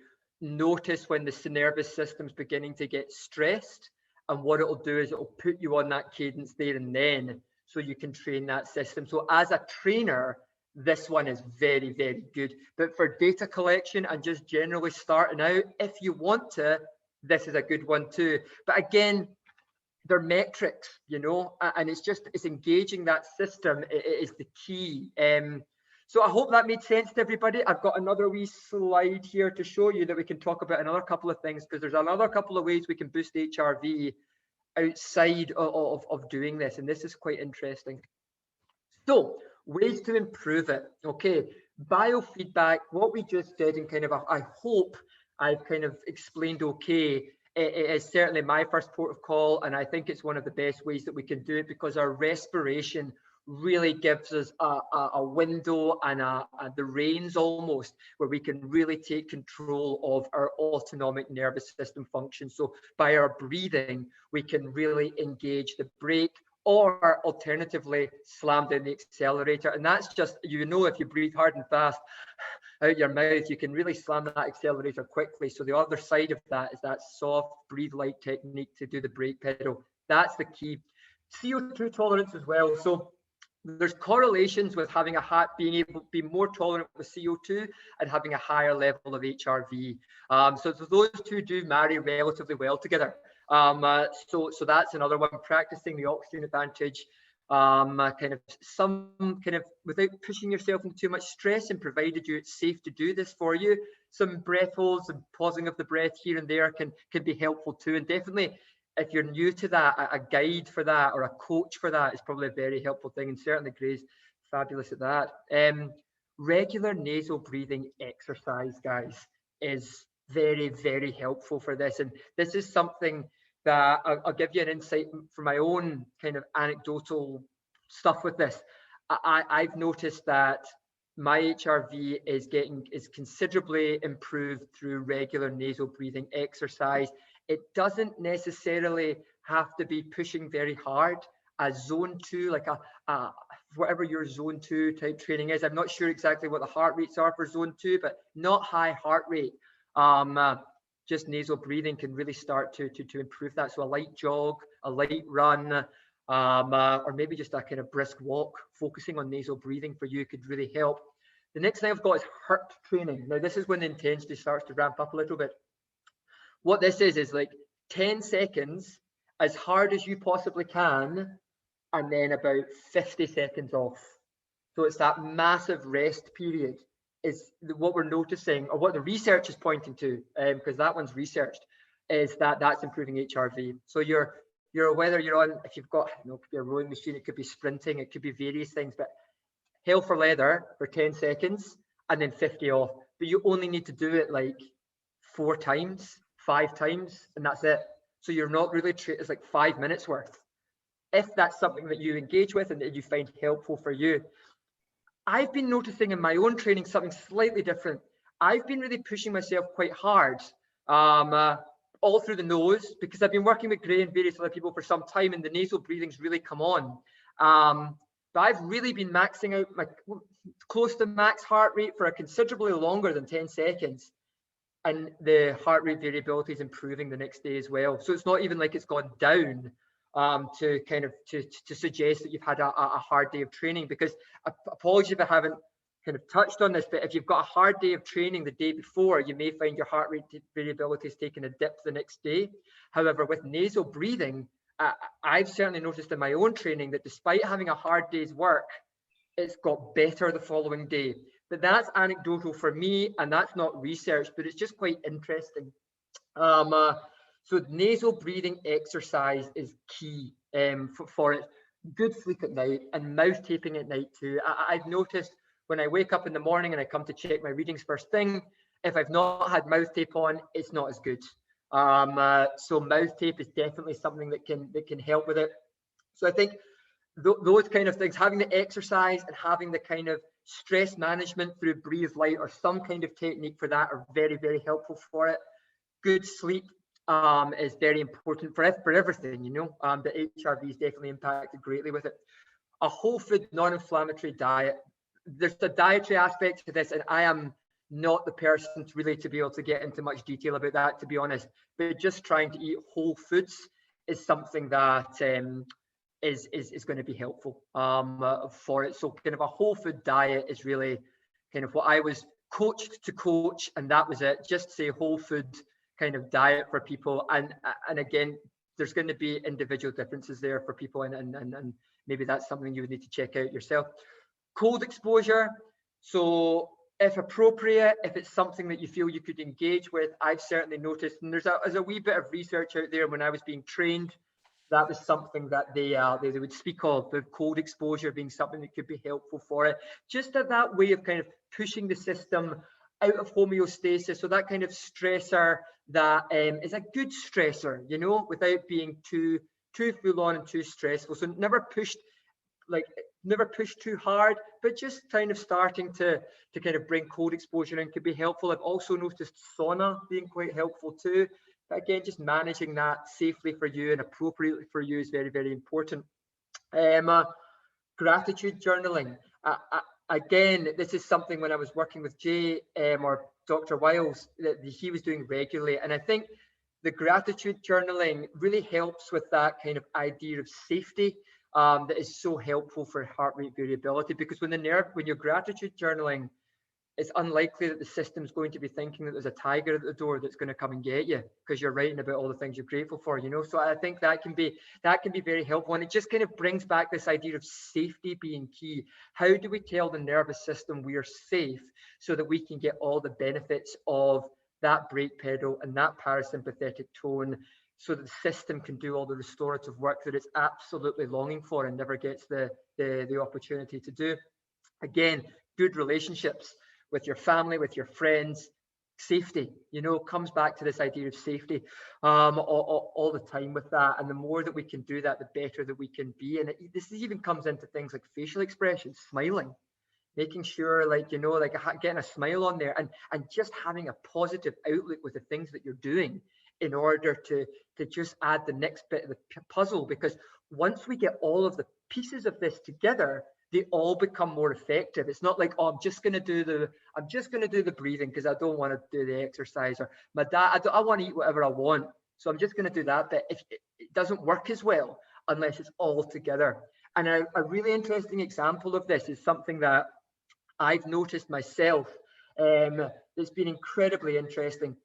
notice when the nervous system's beginning to get stressed, and what it'll do is it'll put you on that cadence there and then, so you can train that system. So as a trainer, this one is very, very good. But for data collection and just generally starting out, if you want to, this is a good one too. But again, they're metrics, you know, and it's engaging that system is the key. So I hope that made sense to everybody. I've got another wee slide here to show you that we can talk about another couple of things, because there's another couple of ways we can boost HRV outside of doing this, and this is quite interesting. So ways to improve it. Okay, biofeedback, what we just did, and kind of I hope I've kind of explained okay, it is certainly my first port of call, and I think it's one of the best ways that we can do it, because our respiration really gives us a window and the reins almost, where we can really take control of our autonomic nervous system function. So by our breathing, we can really engage the brake, or alternatively slam down the accelerator. And that's just, you know, if you breathe hard and fast out your mouth, you can really slam that accelerator quickly. So the other side of that is that soft breathe light technique to do the brake pedal. That's the key. CO2 tolerance as well. So there's correlations with having being able to be more tolerant with CO2 and having a higher level of HRV. So those two do marry relatively well together. So that's another one, practicing the oxygen advantage, kind of without pushing yourself into too much stress, and provided it's safe to do this for you. Some breath holds and pausing of the breath here and there can be helpful too. And definitely, if you're new to that, a guide for that or a coach for that is probably a very helpful thing. And certainly Gray's fabulous at that. Regular nasal breathing exercise, guys, is very, very helpful for this. And this is something that I'll give you an insight from my own kind of anecdotal stuff with this. I've noticed that my HRV is considerably improved through regular nasal breathing exercise. It doesn't necessarily have to be pushing very hard. A zone 2, like a whatever your zone 2 type training is. I'm not sure exactly what the heart rates are for zone 2, but not high heart rate. Just nasal breathing can really start to improve that. So a light jog, a light run, or maybe just a kind of brisk walk, focusing on nasal breathing for you could really help. The next thing I've got is HRV training. Now this is when the intensity starts to ramp up a little bit. What this is like 10 seconds as hard as you possibly can, and then about 50 seconds off. So it's that massive rest period is what we're noticing, or what the research is pointing to, because that one's researched, is that that's improving HRV. So you're whether you're on, if you've got, you know, it could be a rowing machine, it could be sprinting, it could be various things, but hell for leather for 10 seconds and then 50 off. But you only need to do it like 4 times, 5 times, and that's it. So you're not really, it's like 5 minutes worth. If that's something that you engage with and that you find helpful for you. I've been noticing in my own training something slightly different. I've been really pushing myself quite hard, all through the nose, because I've been working with Gray and various other people for some time, and the nasal breathing's really come on. But I've really been maxing out my close to max heart rate for a considerably longer than 10 seconds. And the heart rate variability is improving the next day as well. So it's not even like it's gone down to kind of to suggest that you've had a hard day of training. Because apologies if I haven't kind of touched on this, but if you've got a hard day of training the day before, you may find your heart rate variability is taking a dip the next day. However, with nasal breathing, I've certainly noticed in my own training that despite having a hard day's work, it's got better the following day. But that's anecdotal for me, and that's not research, but it's just quite interesting. So nasal breathing exercise is key for it. Good sleep at night and mouth taping at night too. I've noticed when I wake up in the morning and I come to check my readings first thing, if I've not had mouth tape on, it's not as good. So mouth tape is definitely something that can help with it. So I think those kind of things, having the exercise and having the kind of stress management through breathe light or some kind of technique for that are very, very helpful for it. Good sleep is very important for everything, you know. The HRV is definitely impacted greatly with it. A whole food, non-inflammatory diet. There's a dietary aspect to this, and I am not the person to really be able to get into much detail about that, to be honest. But just trying to eat whole foods is something that is going to be helpful for it. So kind of a whole food diet is really kind of what I was coached to coach, and that was it. Just say whole food kind of diet for people, and again, there's going to be individual differences there for people, and maybe that's something you would need to check out yourself. Cold exposure. So if appropriate, if it's something that you feel you could engage with, I've certainly noticed, and there's a wee bit of research out there when I was being trained, that was something that they would speak of, the cold exposure being something that could be helpful for it. Just that way of kind of pushing the system out of homeostasis. So that kind of stressor that is a good stressor, you know, without being too full on and too stressful. So never pushed too hard, but just kind of starting to kind of bring cold exposure in could be helpful. I've also noticed sauna being quite helpful too. But again, just managing that safely for you and appropriately for you is very, very important. Gratitude journaling. Again, this is something when I was working with Jay or Dr. Wiles that he was doing regularly. And I think the gratitude journaling really helps with that kind of idea of safety that is so helpful for heart rate variability, because when you're gratitude journaling, it's unlikely that the system's going to be thinking that there's a tiger at the door that's going to come and get you because you're writing about all the things you're grateful for, you know. So I think that can be very helpful, and it just kind of brings back this idea of safety being key. How do we tell the nervous system we are safe so that we can get all the benefits of that brake pedal and that parasympathetic tone, so that the system can do all the restorative work that it's absolutely longing for and never gets the opportunity to do. Again, good relationships with your family, with your friends, safety, you know, comes back to this idea of safety all the time with that. And the more that we can do that, the better that we can be. And this even comes into things like facial expressions, smiling, making sure, like, you know, like getting a smile on there and just having a positive outlook with the things that you're doing in order to just add the next bit of the puzzle. Because once we get all of the pieces of this together, they all become more effective. It's not like, oh, I'm just going to do the breathing because I don't want to do the exercise, or I want to eat whatever I want, so I'm just going to do that bit. If it doesn't work as well unless it's all together. And a really interesting example of this is something that I've noticed myself that's been incredibly interesting.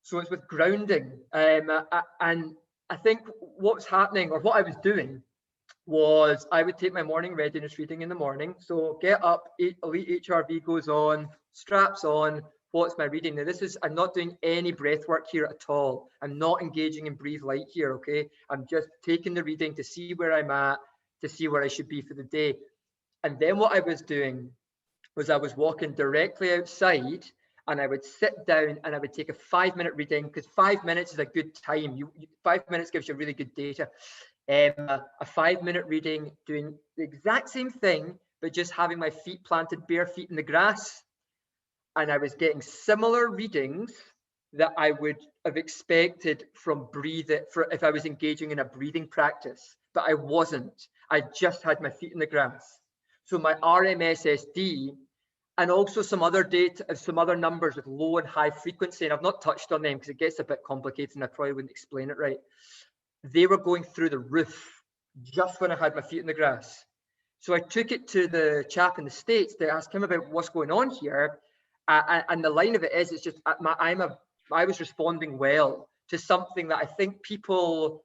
So it's with grounding, and I think what's happening, or what I was doing, was I would take my morning readiness reading in the morning. So get up, elite HRV goes on, straps on. What's my reading? Now I'm not doing any breath work here at all. I'm not engaging in breathe light here, okay? I'm just taking the reading to see where I'm at, to see where I should be for the day. And then what I was doing was I was walking directly outside, and I would sit down and I would take a 5-minute reading, because 5 minutes is a good time. 5 minutes gives you really good data. A 5-minute reading, doing the exact same thing, but just having my feet planted bare feet in the grass. And I was getting similar readings that I would have expected from if I was engaging in a breathing practice, but I wasn't. I just had my feet in the grass. So my RMSSD, and also some other data, some other numbers with low and high frequency, and I've not touched on them because it gets a bit complicated and I probably wouldn't explain it right. They were going through the roof just when I had my feet in the grass. So I took it to the chap in the States to ask him about what's going on here. And the line of it is, it's just, I was responding well to something that I think people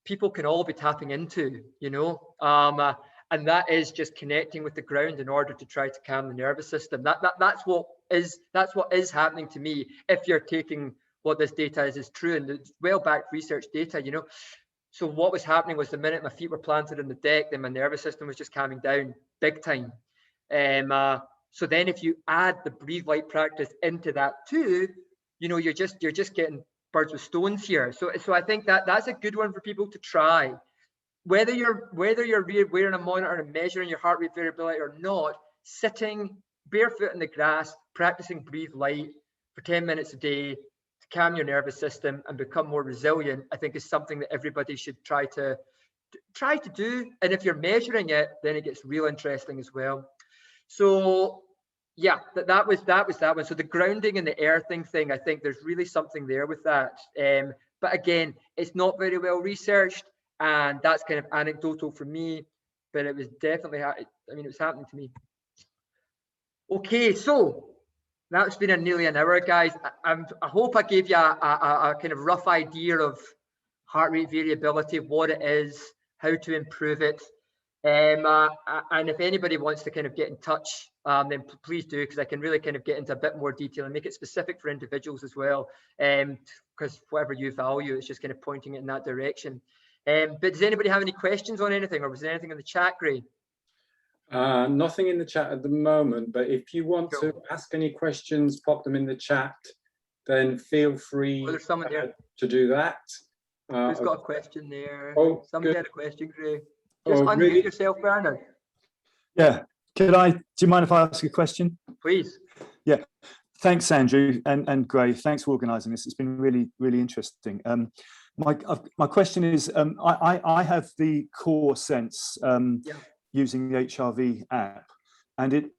can all be tapping into, you know, and that is just connecting with the ground in order to try to calm the nervous system. That's what is happening to me. If you're taking what this data is true, and it's well-backed research data, you know. So what was happening was, the minute my feet were planted on the deck, then my nervous system was just calming down big time. So then if you add the breathe light practice into that too, you know, you're just getting birds with stones here. So I think that's a good one for people to try. Whether you're wearing a monitor and measuring your heart rate variability or not, sitting barefoot in the grass, practicing breathe light for 10 minutes a day to calm your nervous system and become more resilient, I think is something that everybody should try to do. And if you're measuring it, then it gets real interesting as well. So yeah, that was that one. So the grounding and the earthing thing, I think there's really something there with that. But again, it's not very well researched, and that's kind of anecdotal for me, but it was definitely, it was happening to me. Okay, so that's been nearly an hour, guys. I hope I gave you a kind of rough idea of heart rate variability, what it is, how to improve it. And if anybody wants to kind of get in touch, then please do, because I can really kind of get into a bit more detail and make it specific for individuals as well. Because whatever you value, it's just kind of pointing it in that direction. But does anybody have any questions on anything, or was there anything in the chat, Gray? Nothing in the chat at the moment, but if you want Cool. to ask any questions, pop them in the chat, then feel free Oh, there's someone there. to do that. Who's got a question there? Oh, Somebody good. had a question, Gray. Just Oh, unmute really? yourself, Bernard, Yeah, do you mind if I ask a question? please. Yeah, thanks, Andrew and Gray. Thanks for organising this. It's been really, really interesting. My question is, I have the Core Sense using the HRV app, and it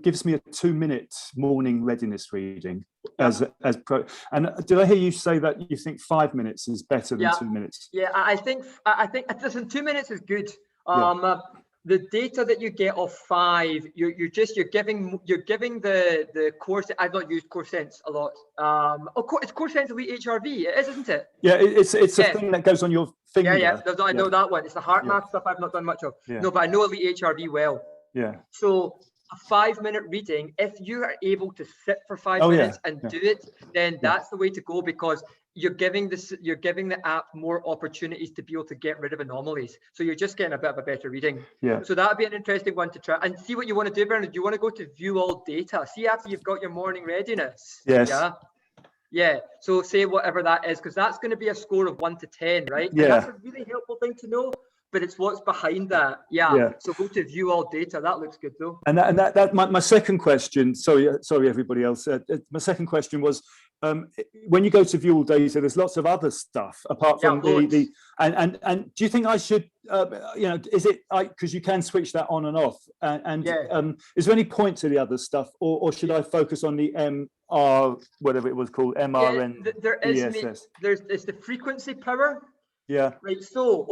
gives me a 2-minute morning readiness reading and did I hear you say that you think 5 minutes is better than 2 minutes? Yeah, I think listen, 2 minutes is good. The data that you get of 5, you're giving the course. I've not used Core Sense a lot. It's Core Sense Elite HRV. It is, isn't it? Yeah, it's a thing that goes on your finger. Yeah. I know that one. It's the heart math stuff I've not done much of. Yeah. No, but I know Elite HRV well. Yeah. So a 5-minute reading, if you are able to sit for 5 minutes and do it, then that's the way to go, because you're giving the app more opportunities to be able to get rid of anomalies. So you're just getting a bit of a better reading. Yeah. So that'd be an interesting one to try and see what you want to do, Bernard. Do you want to go to view all data? See after you've got your morning readiness. Yes. Yeah. So say whatever that is, because that's going to be a score of 1 to 10, right? Yeah. And that's a really helpful thing to know. But it's what's behind that. Yeah. So go to view all data. That looks good though. And my second question. Sorry, everybody else. My second question was, when you go to view all data, there's lots of other stuff apart from and do you think I should, is it because you can switch that on and off? Is there any point to the other stuff, or should I focus on the MR, whatever it was called, MRN? There's the frequency power. Yeah. Right. So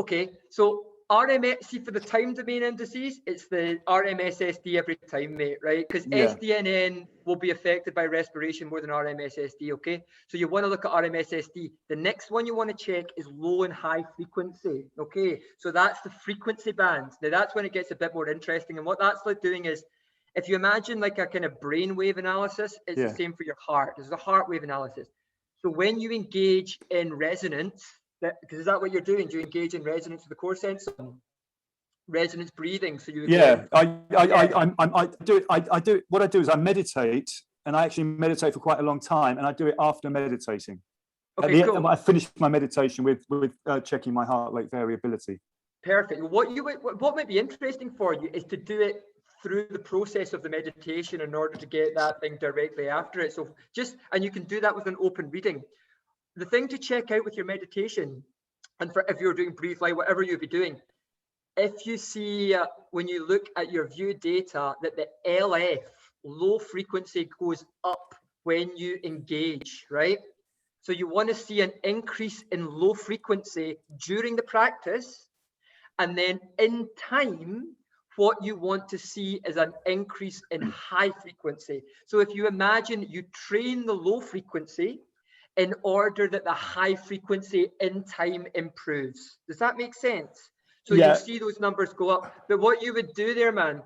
RMS, see, for the time domain indices, it's the RMSSD every time, mate, right? Because SDNN will be affected by respiration more than RMSSD, okay? So you want to look at RMSSD. The next one you want to check is low and high frequency, okay? So that's the frequency bands. Now that's when it gets a bit more interesting. And what that's like doing is, if you imagine like a kind of brainwave analysis, it's the same for your heart. There's a heart wave analysis. So when you engage in resonance, because is that what you're doing? Do you engage in resonance with the core sense? Resonance breathing. So you I do it. I do it. What I do is I meditate, and I actually meditate for quite a long time, and I do it after meditating. Okay, cool. I finish my meditation with checking my heart rate variability. Perfect. What might be interesting for you is to do it through the process of the meditation in order to get that thing directly after it. So and you can do that with an open reading. The thing to check out with your meditation, and if you're doing breathe light, whatever you'll be doing, if you see when you look at your view data that the LF, low frequency, goes up when you engage, right? So you want to see an increase in low frequency during the practice, and then in time, what you want to see is an increase in high frequency. So if you imagine you train the low frequency in order that the high frequency in time improves. Does that make sense? So you'll see those numbers go up. But what you would do there, man,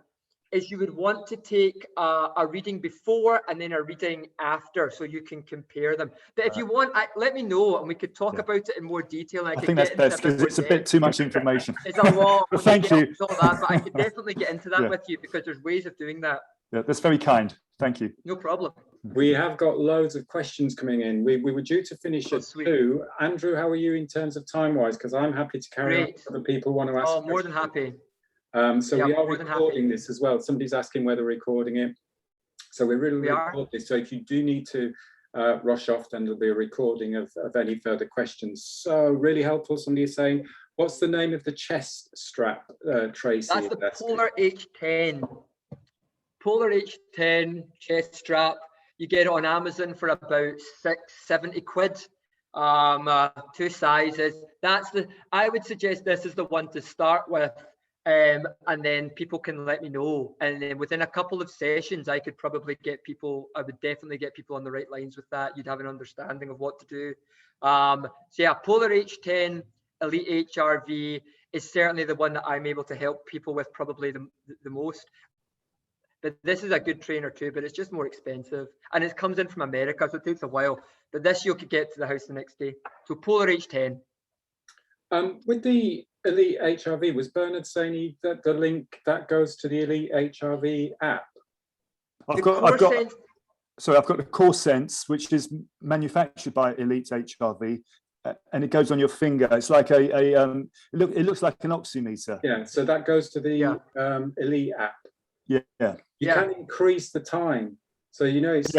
is you would want to take a reading before and then a reading after, so you can compare them. But if you want, let me know and we could talk about it in more detail. And I think that's best, because it's a bit too much information. It's a lot. Well, thank you. All that, but I could definitely get into that with you, because there's ways of doing that. Yeah, that's very kind. Thank you. No problem. We have got loads of questions coming in. We were due to finish at 2. Andrew, how are you in terms of time-wise? Because I'm happy to carry on if other people want to ask. Oh, more than happy. So we are recording this as well. Somebody's asking whether we're recording it. So we're really recording this. So if you do need to rush off, then there'll be a recording of any further questions. So really helpful. Somebody is saying, what's the name of the chest strap, Tracy? That's the Polar H10. Polar H10 chest strap. You get it on Amazon for about 70 quid. 2 sizes. I would suggest this is the one to start with. And then people can let me know. And then within a couple of sessions, I would definitely get people on the right lines with that. You'd have an understanding of what to do. So yeah, Polar H10 Elite HRV is certainly the one that I'm able to help people with probably the most. But this is a good trainer too, but it's just more expensive. And it comes in from America, so it takes a while. But this you could get to the house the next day. So Polar H10. With the Elite HRV, was Bernard saying that the link that goes to the Elite HRV app? I've got the Core Sense, which is manufactured by Elite HRV, and it goes on your finger. It's like it looks like an oximeter. Yeah, so that goes to the Elite app. Yeah. You can increase the time. So you know it's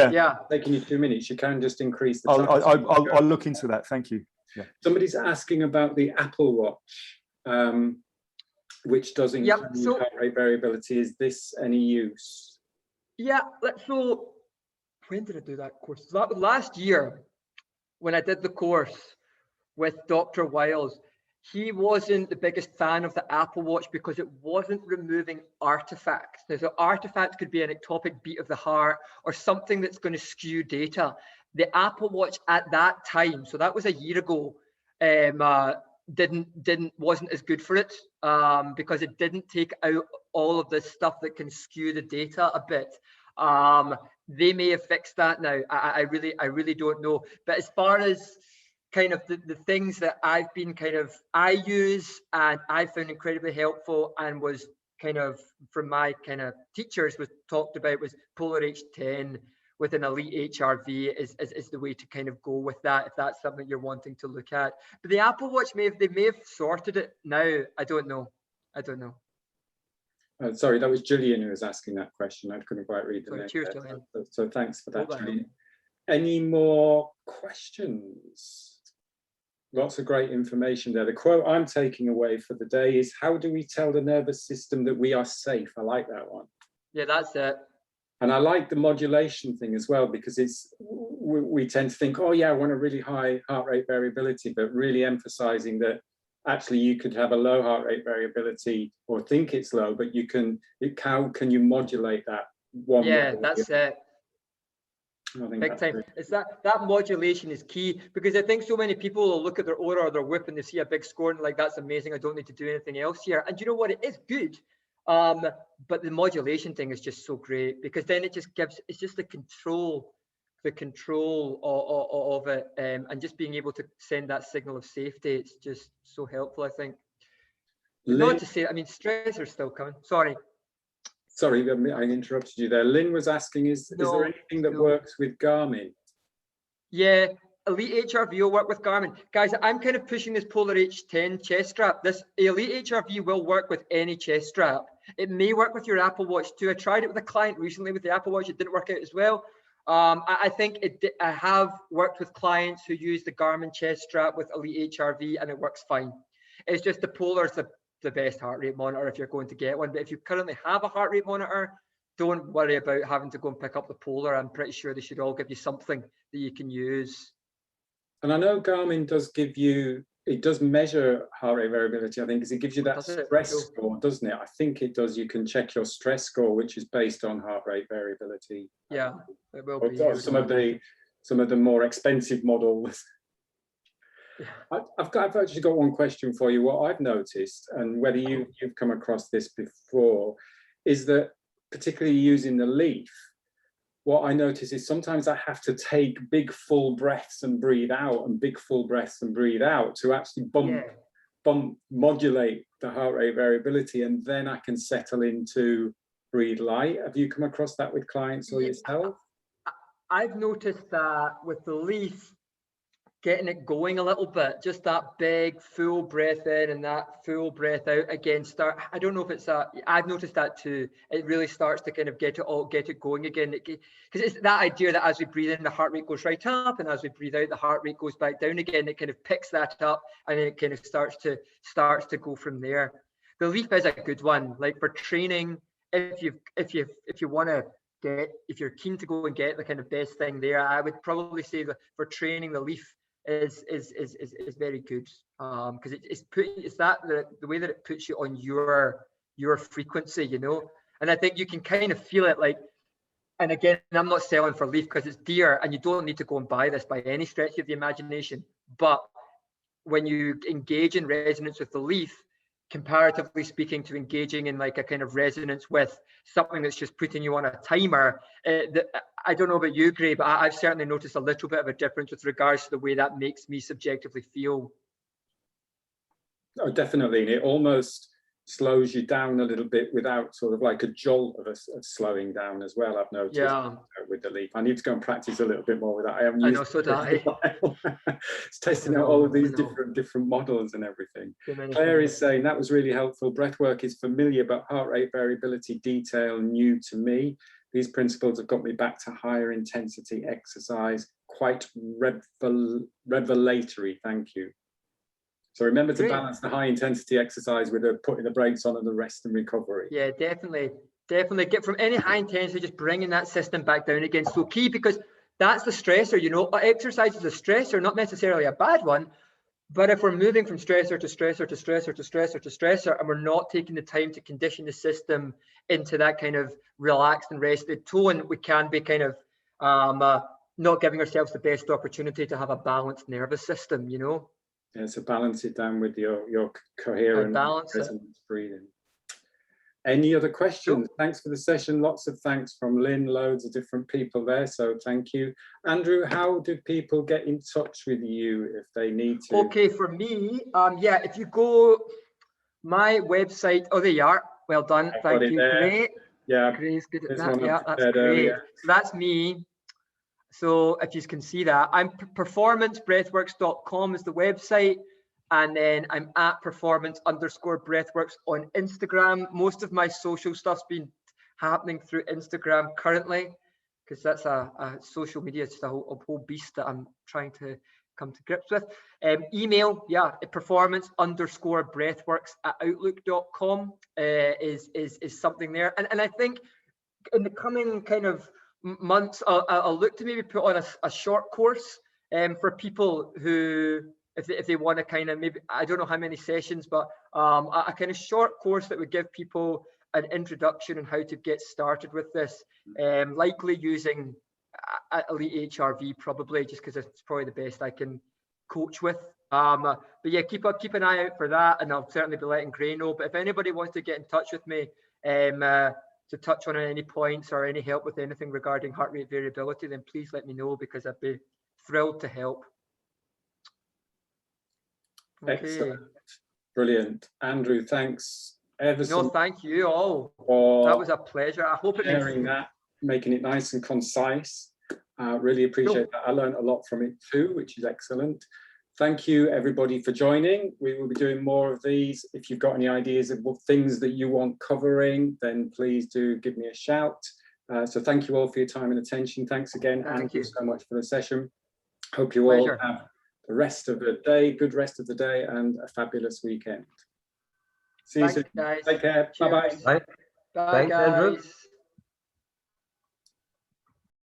taking you 2 minutes. You can just increase the time. I'll look into that. Thank you. Yeah. Somebody's asking about the Apple Watch, which does include heart rate variability. Is this any use? Yeah. So when did I do that course? Last year, when I did the course with Dr. Wiles, he wasn't the biggest fan of the Apple Watch because it wasn't removing artifacts. Now, the artifacts could be an ectopic beat of the heart or something that's going to skew data. The Apple Watch at that time, so that was a year ago, wasn't as good for it because it didn't take out all of this stuff that can skew the data a bit. They may have fixed that now. I really don't know. But as far as kind of the things that I've been I use and I found incredibly helpful and was kind of from my kind of teachers was talked about was Polar H10 with an Elite HRV is the way to kind of go with that if that's something you're wanting to look at. But the Apple Watch may have sorted it now. I don't know. Sorry, that was Julian who was asking that question. I couldn't quite read the name. Cheers, Julian. So thanks for that, Julian. Any more questions? Lots of great information there. The quote I'm taking away for the day is, how do we tell the nervous system that we are safe? I like that one. Yeah, that's it. And I like the modulation thing as well, because we tend to think, oh yeah, I want a really high heart rate variability, but really emphasizing that actually you could have a low heart rate variability or think it's low, but how can you modulate that one? Yeah, that's it. Big time. It's that modulation is key, because I think so many people will look at their Aura or their Whoop and they see a big score and like, that's amazing, I don't need to do anything else here. And you know what, it is good, but the modulation thing is just so great, because then it just gives, it's just the control of it, and just being able to send that signal of safety. It's just so helpful, I think. Not to say, I mean, stress are still coming. Sorry, I interrupted you there. Lynn was asking, is there anything that works with Garmin? Yeah, Elite HRV will work with Garmin. Guys, I'm kind of pushing this Polar H10 chest strap. This Elite HRV will work with any chest strap. It may work with your Apple Watch too. I tried it with a client recently with the Apple Watch. It didn't work out as well. I think I have worked with clients who use the Garmin chest strap with Elite HRV and it works fine. It's just the Polar's the best heart rate monitor if you're going to get one. But if you currently have a heart rate monitor, don't worry about having to go and pick up the Polar. I'm pretty sure they should all give you something that you can use. And I know Garmin does give you, it does measure heart rate variability, I think, because it gives you that stress score, doesn't it? I think it does. You can check your stress score, which is based on heart rate variability. Yeah, it will be. Or some of the more expensive models. Yeah. I've actually got one question for you. What I've noticed, and whether you've come across this before, is that particularly using the Leaf, what I notice is sometimes I have to take big full breaths and breathe out, and big full breaths and breathe out to actually modulate the heart rate variability, and then I can settle into breathe light. Have you come across that with clients or yourself? I've noticed that with the Leaf, getting it going a little bit, just that big full breath in and that full breath out again. I don't know if it's that. I've noticed that too. It really starts to kind of get it going again, because it's that idea that as we breathe in, the heart rate goes right up, and as we breathe out, the heart rate goes back down again. It kind of picks that up, and then it kind of starts to go from there. The Leaf is a good one, like for training. If you want to get, if you're keen to go and get the kind of best thing there, I would probably say that for training, the Leaf is very good, because it's the way that it puts you on your frequency, you know. And I think you can kind of feel it, like, and again, I'm not selling for Leaf because it's dear and you don't need to go and buy this by any stretch of the imagination, but when you engage in resonance with the Leaf, comparatively speaking to engaging in like a kind of resonance with something that's just putting you on a timer, I don't know about you, Gray, but I've certainly noticed a little bit of a difference with regards to the way that makes me subjectively feel. Oh, definitely. And it almost slows you down a little bit without sort of like a jolt of slowing down as well. I've noticed with the leap. I need to go and practice a little bit more with that. I haven't used it for a while. It's testing out all of these different models and everything. Claire is saying that was really helpful. Breathwork is familiar, but heart rate variability detail new to me. These principles have got me back to higher intensity exercise. Quite revelatory. Thank you. So remember to balance the high intensity exercise with putting the brakes on and the rest and recovery. Yeah, definitely. Get from any high intensity, just bringing that system back down again. So key, because that's the stressor, you know, exercise is a stressor, not necessarily a bad one. But if we're moving from stressor to stressor to stressor to stressor to stressor, and we're not taking the time to condition the system into that kind of relaxed and rested tone, we can be kind of not giving ourselves the best opportunity to have a balanced nervous system, you know. Yeah, so balance it down with your coherent resonance breathing. Any other questions? Sure. Thanks for the session. Lots of thanks from Lynn, loads of different people there. So thank you. Andrew, how do people get in touch with you if they need to? Okay, for me, yeah, if you go my website, oh, there you are. Well done. Thank you. There. Great. Yeah. Grace, good at that. Yeah, that's great. Earlier. So that's me. So if you can see that, I'm performancebreathworks.com is the website. And then I'm at performance_breathworks on Instagram. Most of my social stuff's been happening through Instagram currently, because that's a social media, it's a whole beast that I'm trying to come to grips with. Email, yeah, performance_breathworks@outlook.com is something there. And I think in the coming kind of months, I'll look to maybe put on a short course for people who, if they want to kind of, maybe, I don't know how many sessions, but a kind of short course that would give people an introduction on how to get started with this, likely using Elite HRV probably, just because it's probably the best I can coach with. But yeah, keep an eye out for that, and I'll certainly be letting Gray know. But if anybody wants to get in touch with me to touch on any points or any help with anything regarding heart rate variability, then please let me know, because I'd be thrilled to help. Okay. Excellent. Brilliant. Andrew, thanks ever so much. Thank you all. That was a pleasure. I hope it sharing that, making it nice and concise. Really appreciate that. I learned a lot from it too, which is excellent. Thank you everybody for joining. We will be doing more of these. If you've got any ideas of what things that you want covering, then please do give me a shout. So thank you all for your time and attention. Thanks again, Andrew, so much for the session. Hope you all have the rest of the day, good rest of the day, and a fabulous weekend. See you soon. Guys. Take care. Bye-bye. Bye, guys.